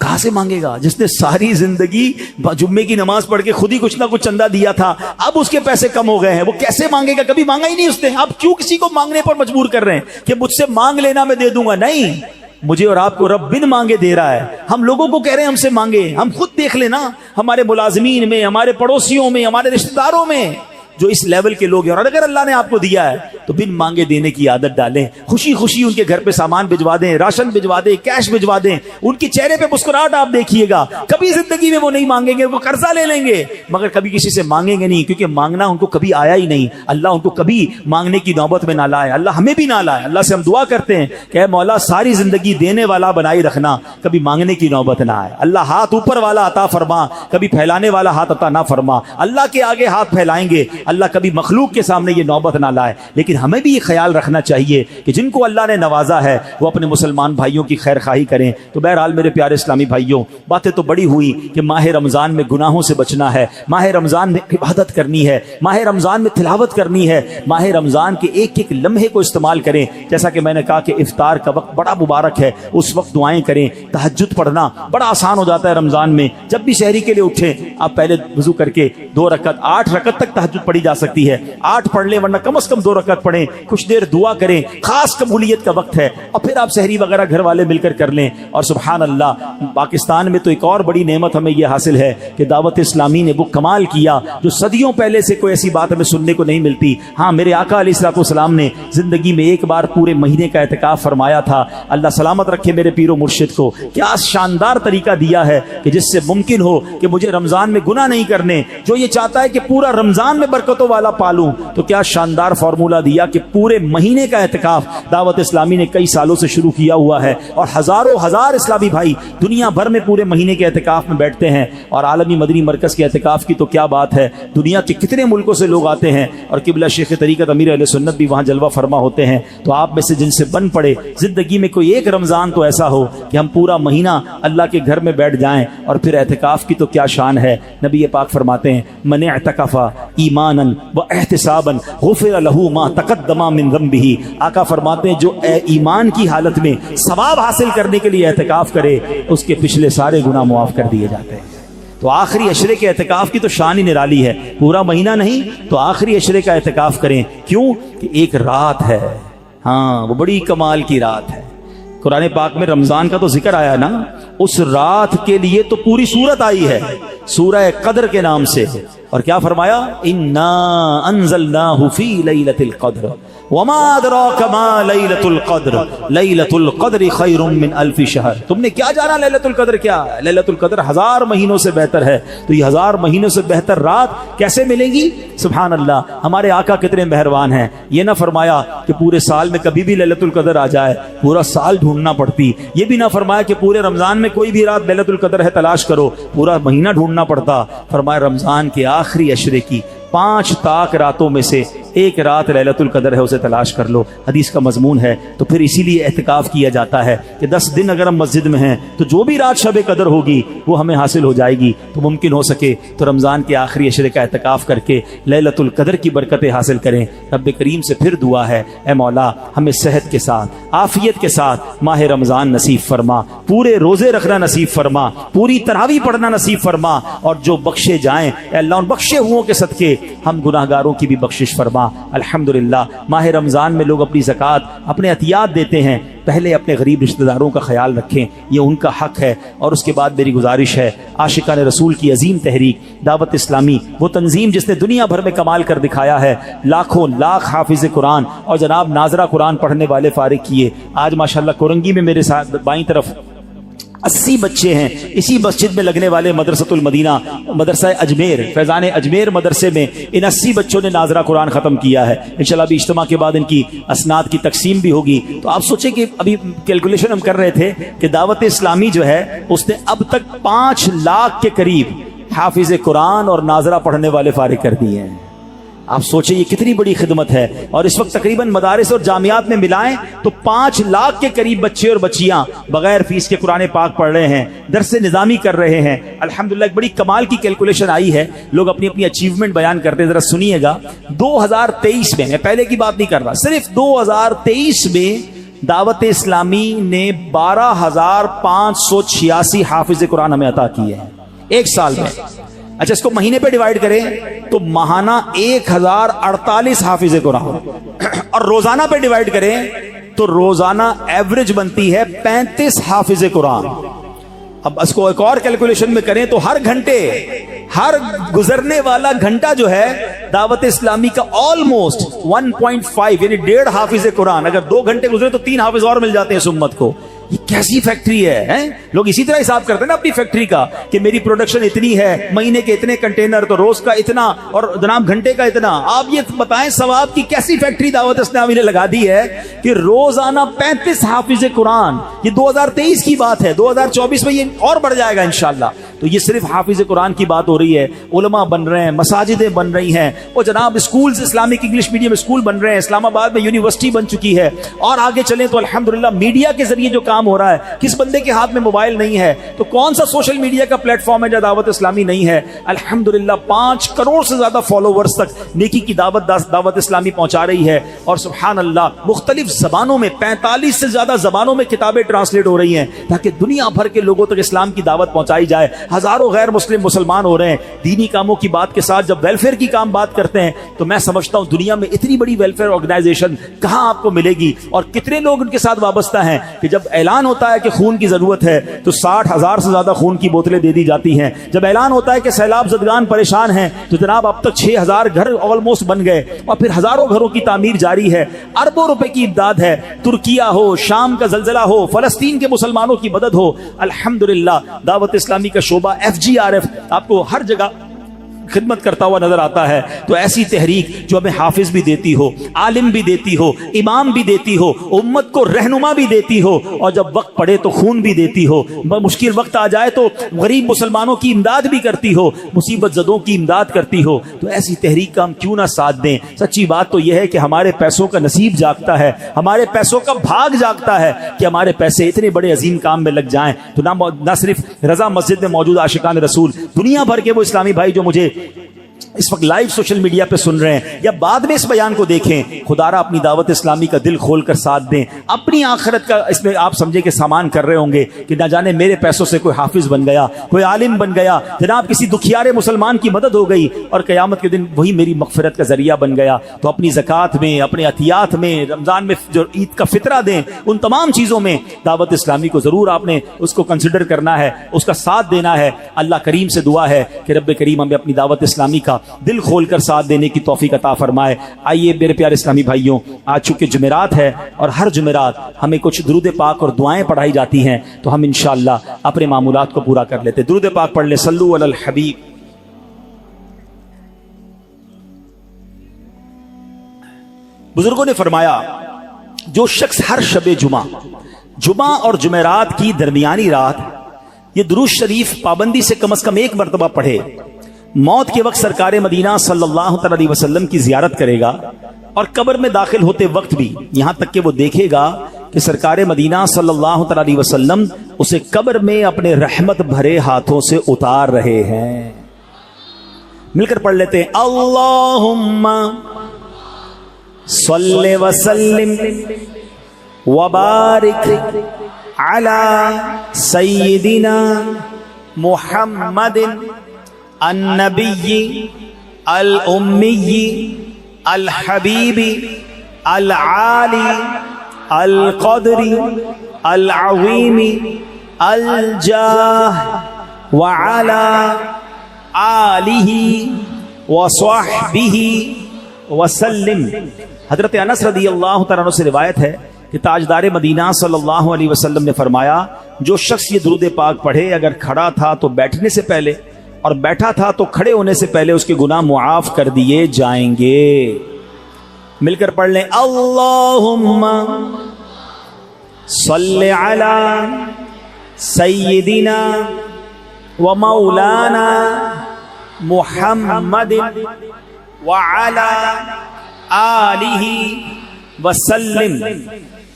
کہاں سے مانگے گا جس نے ساری زندگی جمعے کی نماز پڑھ کے خود ہی کچھ نہ کچھ چندہ دیا تھا, اب اس کے پیسے کم ہو گئے ہیں, وہ کیسے مانگے گا؟ کبھی مانگا ہی نہیں اس نے. آپ کیوں کسی کو مانگنے پر مجبور کر رہے ہیں کہ مجھ سے مانگ لینا میں دے دوں گا؟ نہیں, مجھے اور آپ کو رب بن مانگے دے رہا ہے. ہم لوگوں کو کہہ رہے ہیں ہم سے مانگے. ہم خود دیکھ لینا ہمارے ملازمین میں, ہمارے پڑوسیوں میں, ہمارے رشتہ داروں میں جو اس لیول کے لوگ ہیں, اور اگر اللہ نے آپ کو دیا ہے تو بن مانگے دینے کی عادت ڈالیں. خوشی خوشی ان کے گھر پہ سامان بھجوا دیں, راشن بھجوا دیں, کیش بھجوا دیں. ان کے چہرے پہ مسکراہٹ آپ دیکھیے گا. کبھی زندگی میں وہ نہیں مانگیں گے, وہ قرضہ لے لیں گے مگر کبھی کسی سے مانگیں گے نہیں, کیونکہ مانگنا ان کو کبھی آیا ہی نہیں. اللہ ان کو کبھی مانگنے کی نوبت میں نہ لائے, اللہ ہمیں بھی نہ لائے. اللہ سے ہم دعا کرتے ہیں کہ اے مولا ساری زندگی دینے والا بنائی رکھنا, کبھی مانگنے کی نوبت نہ آئے. اللہ ہاتھ اوپر والا عطا فرما, کبھی پھیلانے والا ہاتھ عطا نہ فرما. اللہ کے آگے ہاتھ پھیلائیں گے, اللہ کبھی مخلوق کے سامنے یہ نوبت نہ لائے. لیکن ہمیں بھی یہ خیال رکھنا چاہیے کہ جن کو اللہ نے نوازا ہے وہ اپنے مسلمان بھائیوں کی خیر خواہی کریں. تو بہرحال میرے پیارے اسلامی بھائیوں, باتیں تو بڑی ہوئی کہ ماہ رمضان میں گناہوں سے بچنا ہے, ماہ رمضان میں عبادت کرنی ہے, ماہ رمضان میں تلاوت کرنی ہے, ماہ رمضان کے ایک ایک لمحے کو استعمال کریں. جیسا کہ میں نے کہا کہ افطار کا وقت بڑا مبارک ہے, اس وقت دعائیں کریں. تہجد پڑھنا بڑا آسان ہو جاتا ہے رمضان میں. جب بھی سحری کے لیے اٹھیں آپ پہلے وضو کر کے 2 رکعت 8 رکعت تک تہجد پڑھی جا سکتی ہے, 8 پڑھ لیں, ورنہ کم از کم 2 رکعت پڑھیں, کچھ دیر دعا کریں. خاص قبولیت کا وقت ہے, اور پھر آپ سحری وغیرہ گھر والے مل کر لیں. اور سبحان اللہ, پاکستان میں تو ایک اور بڑی نعمت ہمیں یہ حاصل ہے کہ دعوت اسلامی نے وہ کمال کیا جو صدیوں پہلے سے کوئی ایسی بات ہمیں سننے کو نہیں ملتی. ہاں, میرے آقا علیہ الصلوۃ والسلام نے زندگی میں ایک بار پورے مہینے کا اعتکاف فرمایا تھا. اللہ سلامت رکھے میرے پیر و مرشد کو. کیا شاندار طریقہ دیا ہے کہ جس سے ممکن ہو کہ مجھے رمضان میں گناہ نہیں کرنے. جو یہ چاہتا ہے کہ پورا رمضان میں برکتوں والا پالوں, تو کیا شاندار فارمولہ دیا کہ پورے مہینے کا اعتکاف دعوت اسلامی نے کئی سالوں سے شروع کیا ہوا ہے, اور ہزاروں ہزار اسلامی بھائی دنیا بھر میں پورے مہینے کے اعتکاف میں بیٹھتے ہیں. اور عالمی مدنی مرکز کے اعتکاف کی تو کیا بات ہے, دنیا کے کتنے ملکوں سے لوگ آتے ہیں, اور قبلہ شیخ طریقت امیر اہل سنت بھی وہاں جلوہ فرما ہوتے ہیں. تو آپ میں سے جن سے بن پڑے زندگی میں کوئی ایک رمضان تو ایسا ہو کہ ہم پورا مہینہ اللہ کے گھر میں بیٹھ جائیں. اور پھر اعتکاف کی تو کیا شان ہے. نبی پاک فرماتے ہیں من اعتکف ایمانا و احتسابا غفر له ما تقدم من ذنبه. آقا فرماتے ہیں جو ایمان کی حالت میں ثواب حاصل کرنے کے لیے اعتکاف کرے اس کے پچھلے سارے گناہ معاف کر دیے جاتے ہیں. تو آخری عشرے کے اعتکاف کی تو شان ہی نرالی ہے. پورا مہینہ نہیں تو آخری عشرے کا اعتکاف کریں. کیوں کہ ایک رات ہے, ہاں وہ بڑی کمال کی رات ہے. قرآن پاک میں رمضان کا تو ذکر آیا نا, اس رات کے لیے تو پوری سورت آئی ہے, سورہ قدر کے نام سے. اور کیا فرمایا؟ انا انزلناہ فی لیلۃ القدر وما ادراک ما لیلۃ القدر لیلۃ القدر خیر من الف شہر. تم نے کیا جانا لیلۃ القدر کیا؟ لیلۃ القدر 1000 مہینوں سے بہتر ہے. تو یہ 1000 مہینوں سے بہتر رات کیسے ملے گی؟ سبحان اللہ. ہمارے آقا کتنے مہربان ہیں. یہ نہ فرمایا کہ پورے سال میں کبھی بھی لیلۃ القدر آ جائے، پورا سال ڈھونڈنا پڑتی. یہ بھی نہ فرمایا کہ پورے رمضان میں کوئی بھی رات لیلۃ القدر ہے تلاش کرو، پورا مہینہ ڈھونڈنا پڑتا. فرمایا رمضان کے آخری عشرے کی 5 طاق راتوں میں سے ایک رات لیلۃ القدر ہے، اسے تلاش کر لو. حدیث کا مضمون ہے. تو پھر اسی لیے اعتکاف کیا جاتا ہے کہ 10 دن اگر ہم مسجد میں ہیں تو جو بھی رات شب قدر ہوگی وہ ہمیں حاصل ہو جائے گی. تو ممکن ہو سکے تو رمضان کے آخری عشرے کا اعتکاف کر کے لیلۃ القدر کی برکتیں حاصل کریں. رب کریم سے پھر دعا ہے، اے مولا ہمیں صحت کے ساتھ عافیت کے ساتھ ماہ رمضان نصیب فرما، پورے روزے رکھنا نصیب فرما، پوری تراویح پڑھنا نصیب فرما، اور جو بخشے جائیں اے اللہ ان بخشے ہوں کے صدقے ہم گناہگاروں کی بھی بخشش فرما. الحمدللہ ماہ رمضان میں لوگ اپنی زکوٰۃ اپنے عطیات دیتے ہیں. پہلے اپنے غریب رشتہ داروں کا خیال رکھیں، یہ ان کا حق ہے. اور اس کے بعد میری گزارش ہے، عاشقان رسول کی عظیم تحریک دعوت اسلامی، وہ تنظیم جس نے دنیا بھر میں کمال کر دکھایا ہے، لاکھوں لاکھ حافظ قرآن اور جناب ناظرہ قرآن پڑھنے والے فارغ کیے. آج ماشاءاللہ کورنگی میں میرے ساتھ بائیں طرف 80 بچے ہیں اسی مسجد میں لگنے والے مدرسۃ المدینہ مدرسہ اجمیر فیضان اجمیر مدرسے میں ان 80 بچوں نے ناظرہ قرآن ختم کیا ہے. انشاءاللہ ابھی اجتماع کے بعد ان کی اسناد کی تقسیم بھی ہوگی. تو آپ سوچیں کہ ابھی کیلکولیشن ہم کر رہے تھے کہ دعوت اسلامی جو ہے اس نے اب تک 5 لاکھ کے قریب حافظ قرآن اور ناظرہ پڑھنے والے فارغ کر دیے ہیں. آپ سوچیں یہ کتنی بڑی خدمت ہے. اور اس وقت تقریباً مدارس اور جامعات میں ملائیں تو 5 لاکھ کے قریب بچے اور بچیاں بغیر فیس کے قرآن پاک پڑھ رہے ہیں، درس نظامی کر رہے ہیں. الحمدللہ ایک بڑی کمال کی کیلکولیشن آئی ہے. لوگ اپنی اپنی اچیومنٹ بیان کرتے ہیں، ذرا سنیے گا. 2023 میں، میں پہلے کی بات نہیں کر رہا، صرف 2023 میں دعوت اسلامی نے 12,586 حافظ قرآن ہمیں عطا کیے ہیں ایک سال میں. اچھا اس کو مہینے پہ ڈیوائیڈ کریں تو ماہانہ 1048 حافظ قرآن، اور روزانہ پہ ڈیوائیڈ کریں تو روزانہ ایوریج بنتی ہے 35 حافظ قرآن. اب اس کو ایک اور کیلکولیشن میں کریں تو ہر گھنٹے، ہر گزرنے والا گھنٹہ جو ہے دعوت اسلامی کا آلموسٹ 1.5 یعنی 1.5 حافظ قرآن. اگر 2 گھنٹے گزرے تو 3 حافظ اور مل جاتے ہیں اس امت کو. یہ کیسی فیکٹری ہے؟ لوگ اسی طرح حساب کرتے ہیں نا اپنی فیکٹری کا کہ میری پروڈکشن اتنی ہے، مہینے کے اتنے کنٹینر، تو روز کا اتنا، اور جناب گھنٹے کا اتنا. آپ یہ بتائیں ثواب کی کیسی فیکٹری دعوت اسلامی نے لگا دی ہے کہ روزانہ 35 حافظ قرآن. یہ 2023 کی بات ہے، 2024 میں یہ اور بڑھ جائے گا انشاءاللہ. تو یہ صرف حافظ قرآن کی بات ہو رہی ہے. علماء بن رہے ہیں، مساجدیں بن رہی ہیں، وہ جناب schools Islamic English medium school بن رہے ہیں. اسلام آباد میں یونیورسٹی بن چکی ہے. اور آگے چلیں تو الحمدللہ میڈیا کے ذریعے جو کام ہو رہا ہے، کس بندے کے ہاتھ میں موبائل نہیں ہے تو کون سا سوشل میڈیا کا پلیٹ فارم ہے جہاں دعوت اسلامی نہیں ہے؟ الحمدللہ 5 کروڑ سے زیادہ فالوورز تک نیکی کی دعوت اسلامی پہنچا رہی ہے. اور سبحان اللہ مختلف زبانوں میں 45 سے زیادہ زبانوں میں کتابیں ٹرانسلیٹ ہو رہی ہیں تاکہ دنیا بھر کے لوگوں تک اسلام کی دعوت پہنچائی جائے. ہزاروں غیر مسلمان ہو رہے ہیں. دینی کاموں کی بات کے ساتھ جب ویلفیئر کی کام بات کرتے ہیں تو میں سمجھتا ہوں دنیا میں اتنی بڑی ویلفیئر آرگنائزیشن کہاں آپ کو ملے گی، اور کتنے لوگ ان کے ساتھ وابستہ ہیں کہ جب اعلان ہوتا ہے کہ خون کی ضرورت ہے تو 60,000 سے زیادہ خون کی بوتلیں دے دی جاتی ہیں. جب اعلان ہوتا ہے کہ سیلاب زدگان پریشان ہیں تو جناب اب تک 6,000 گھر آلموسٹ بن گئے، اور پھر ہزاروں گھروں کی تعمیر جاری ہے. اربوں روپے کی امداد ہے. ترکیہ ہو، شام کا زلزلہ ہو، فلسطین کے مسلمانوں کی مدد ہو. الحمدللہ دعوت اسلامی کا شعبہ FGRF آپ کو ہر جگہ خدمت کرتا ہوا نظر آتا ہے. تو ایسی تحریک جو ہمیں حافظ بھی دیتی ہو، عالم بھی دیتی ہو، امام بھی دیتی ہو، امت کو رہنما بھی دیتی ہو، اور جب وقت پڑے تو خون بھی دیتی ہو، مشکل وقت آ جائے تو غریب مسلمانوں کی امداد بھی کرتی ہو، مصیبت زدوں کی امداد کرتی ہو، تو ایسی تحریک کا ہم کیوں نہ ساتھ دیں. سچی بات تو یہ ہے کہ ہمارے پیسوں کا نصیب جاگتا ہے، ہمارے پیسوں کا بھاگ جاگتا ہے کہ ہمارے پیسے اتنے بڑے عظیم کام میں لگ جائیں. تو نہ صرف رضا مسجد میں موجود عاشقان رسول، دنیا بھر کے وہ اسلامی بھائی جو مجھے اس وقت لائیو سوشل میڈیا پہ سن رہے ہیں یا بعد میں اس بیان کو دیکھیں، خدا را اپنی دعوت اسلامی کا دل کھول کر ساتھ دیں. اپنی آخرت کا اس میں آپ سمجھے کہ سامان کر رہے ہوں گے کہ نہ جانے میرے پیسوں سے کوئی حافظ بن گیا، کوئی عالم بن گیا، جناب کسی دکھیارے مسلمان کی مدد ہو گئی اور قیامت کے دن وہی میری مغفرت کا ذریعہ بن گیا. تو اپنی زکوٰۃ میں، اپنے عطیات میں، رمضان میں جو عید کا فطرہ دیں، ان تمام چیزوں میں دعوت اسلامی کو ضرور آپ نے اس کو کنسیڈر کرنا ہے، اس کا ساتھ دینا ہے. اللہ کریم سے دعا ہے کہ رب کریم ہمیں اپنی دعوت اسلامی کا دل کھول کر ساتھ دینے کی توفیق عطا فرمائے۔ آئیے میرے پیارے اسلامی بھائیوں، آج چونکہ جمعرات ہے اور ہر جمعرات ہمیں کچھ درود پاک اور دعائیں پڑھائی جاتی ہیں، تو ہم انشاءاللہ اپنے معمولات کو پورا کر لیتے۔ درود پاک پڑھ لیں، صلو علی الحبیب۔ بزرگوں نے فرمایا جو شخص ہر شب جمعہ اور جمعرات کی درمیانی رات یہ درود شریف پابندی سے کم از کم ایک مرتبہ پڑھے، موت کے وقت سرکار مدینہ صلی اللہ علیہ وسلم کی زیارت کرے گا، اور قبر میں داخل ہوتے وقت بھی یہاں تک کہ وہ دیکھے گا کہ سرکار مدینہ صلی اللہ علیہ وسلم اسے قبر میں اپنے رحمت بھرے ہاتھوں سے اتار رہے ہیں۔ مل کر پڑھ لیتے ہیں، اللہم صلی وسلم وبارک علی سیدنا محمد النبی الامی الحبیب العالی القدر العظیم الجاہ وعلی آلہ وصحبہ وسلم۔ حضرت انس رضی اللہ تعالیٰ عنہ سے روایت ہے کہ تاجدار مدینہ صلی اللہ علیہ وسلم نے فرمایا جو شخص یہ درود پاک پڑھے، اگر کھڑا تھا تو بیٹھنے سے پہلے اور بیٹھا تھا تو کھڑے ہونے سے پہلے اس کے گناہ معاف کر دیے جائیں گے۔ مل کر پڑھ لیں، اللہم صلی علی سیدنا و مولانا محمد وعلی آلہ وسلم۔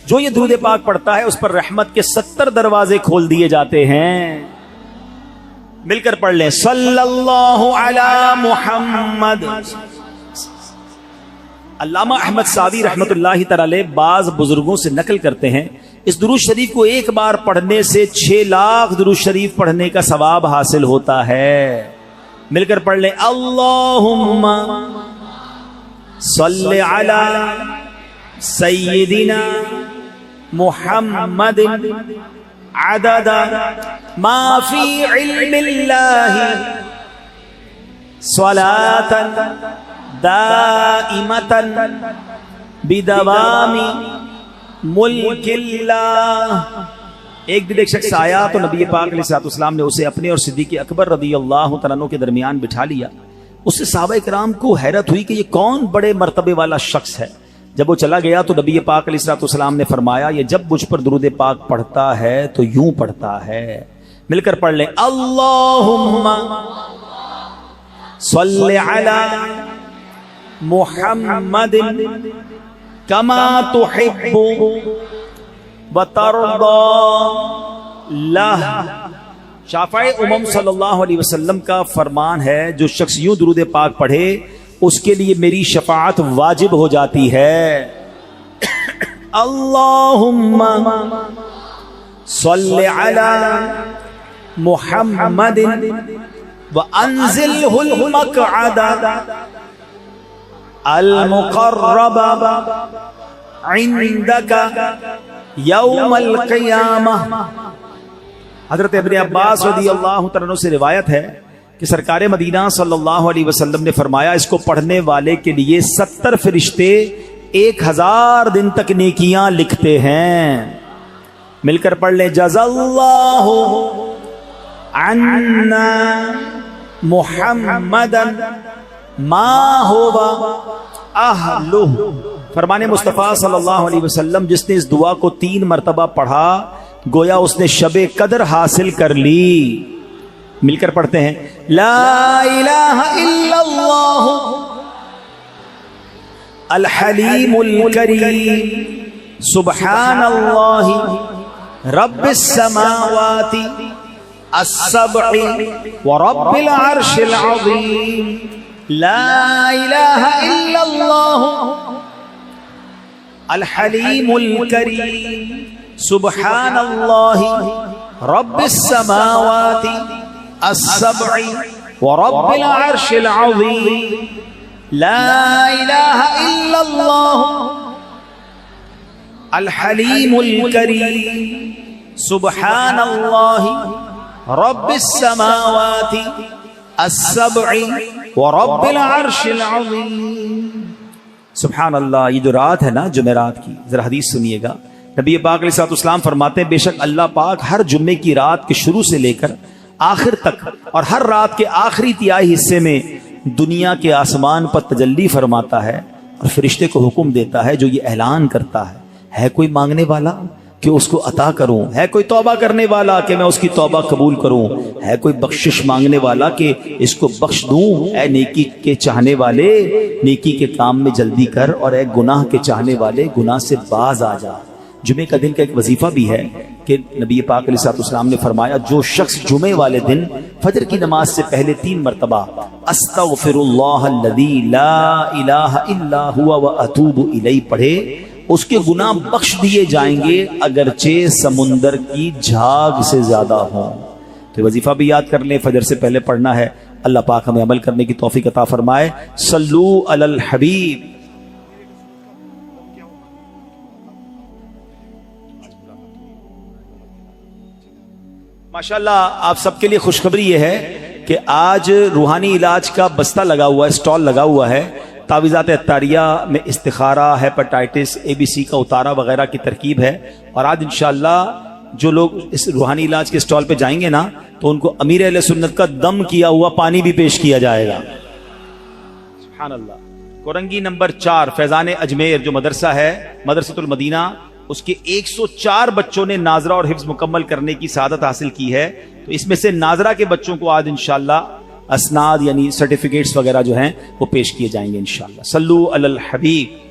جو یہ درود پاک پڑھتا ہے اس پر رحمت کے 70 دروازے کھول دیے جاتے ہیں۔ مل کر پڑھ لیں، صلی اللہ علی محمد۔ علامہ احمد سعدی رحمت اللہ تعالی بعض بزرگوں سے نقل کرتے ہیں اس درود شریف کو ایک بار پڑھنے سے 6 لاکھ درود شریف پڑھنے کا ثواب حاصل ہوتا ہے۔ مل کر پڑھ لیں، اللہم صلی علی سیدنا محمد عدد ما فی علم اللہ صلاۃ دائمۃ بدوام ملک اللہ۔ ایک دن ایک شخص آیا تو نبی پاک علیہ الصلوۃ والسلام نے اسے اپنے اور صدیق اکبر رضی اللہ تعالیٰ عنہ کے درمیان بٹھا لیا۔ اس سے صحابہ کرام کو حیرت ہوئی کہ یہ کون بڑے مرتبے والا شخص ہے۔ جب وہ چلا گیا تو نبی پاک علیہ الصلوۃ والسلام نے فرمایا یہ جب مجھ پر درود پاک پڑھتا ہے تو یوں پڑھتا ہے۔ مل کر پڑھ لیں، اللہم صلی علی محمد کما تحب وترضى لہ۔ شافعی امم صلی اللہ علیہ وسلم کا فرمان ہے جو شخص یوں درود پاک پڑھے اس کے لیے میری شفاعت واجب ہو جاتی ہے۔ اللہم صلی علی محمد وانزلہ المقعد المقرب عندک یوم القیامہ۔ حضرت ابن عباس رضی اللہ تعالیٰ سے روایت ہے کہ سرکار مدینہ صلی اللہ علیہ وسلم نے فرمایا اس کو پڑھنے والے کے لیے 70 فرشتے 1000 دن تک نیکیاں لکھتے ہیں۔ مل کر پڑھ لیں، جزا اللہ عنا محمدا ما ہوا اہلہ۔ فرمان مصطفیٰ صلی اللہ علیہ وسلم جس نے اس دعا کو 3 مرتبہ پڑھا گویا اس نے شب قدر حاصل کر لی۔ مل کر پڑھتے ہیں، لا الہ الا اللہ الحلیم الکریم سبحان اللہ رب السماوات السبع ورب العرش العظیم۔ لا الہ الا اللہ الحلیم الکریم سبحان اللہ رب السماوات السبع ورب العرش العظیم۔ لا الہ الا اللہ الحلیم الکریم سبحان اللہ رب السماوات السبع ورب العرش العظیم. سبحان اللہ. یہ جو رات ہے نا جمعرات کی، ذرا حدیث سنیے گا. نبی پاک علیہ الصلوۃ والسلام فرماتے ہیں بے شک اللہ پاک ہر جمعے کی رات کے شروع سے لے کر آخر تک اور ہر رات کے آخری تہائی حصے میں دنیا کے آسمان پر تجلی فرماتا ہے اور فرشتے کو حکم دیتا ہے جو یہ اعلان کرتا ہے کوئی مانگنے والا کہ اس کو عطا کروں، ہے کوئی توبہ کرنے والا کہ میں اس کی توبہ قبول کروں، ہے کوئی بخشش مانگنے والا کہ اس کو بخش دوں، اے نیکی کے چاہنے والے نیکی کے کام میں جلدی کر، اور اے گناہ کے چاہنے والے گناہ سے باز آ جا. جمعے کا دن کا ایک وظیفہ بھی ہے کہ نبی پاک علیہ الصلوۃ والسلام نے فرمایا جو شخص جمعے والے دن فجر کی نماز سے پہلے 3 مرتبہ استغفر اللہ الذی لا الہ الا هو واتوب الیہ پڑھے، اس کے گناہ بخش دیے جائیں گے اگرچہ سمندر کی جھاگ سے زیادہ ہوں. تو یہ وظیفہ بھی یاد کر لیں، فجر سے پہلے پڑھنا ہے. اللہ پاک ہمیں عمل کرنے کی توفیق عطا فرمائے. صلو علی الحبیب. ماشاءاللہ آپ سب کے لیے خوشخبری یہ ہے کہ آج روحانی علاج کا بستہ لگا ہوا ہے، اسٹال لگا ہوا ہے. تعویذات عطاریہ میں استخارہ، ہیپاٹائٹس، ABC کا اتارا وغیرہ کی ترکیب ہے. اور آج انشاءاللہ جو لوگ اس روحانی علاج کے اسٹال پہ جائیں گے نا تو ان کو امیر اہل سنت کا دم کیا ہوا پانی بھی پیش کیا جائے گا. سبحان اللہ. کورنگی نمبر 4 فیضان اجمیر جو مدرسہ ہے مدرسۃ المدینہ، اس کے 104 بچوں نے ناظرہ اور حفظ مکمل کرنے کی سعادت حاصل کی ہے. تو اس میں سے ناظرہ کے بچوں کو آج انشاءاللہ اسناد یعنی سرٹیفکیٹس وغیرہ جو ہیں وہ پیش کیے جائیں گے انشاءاللہ. صلو علی الحبیب.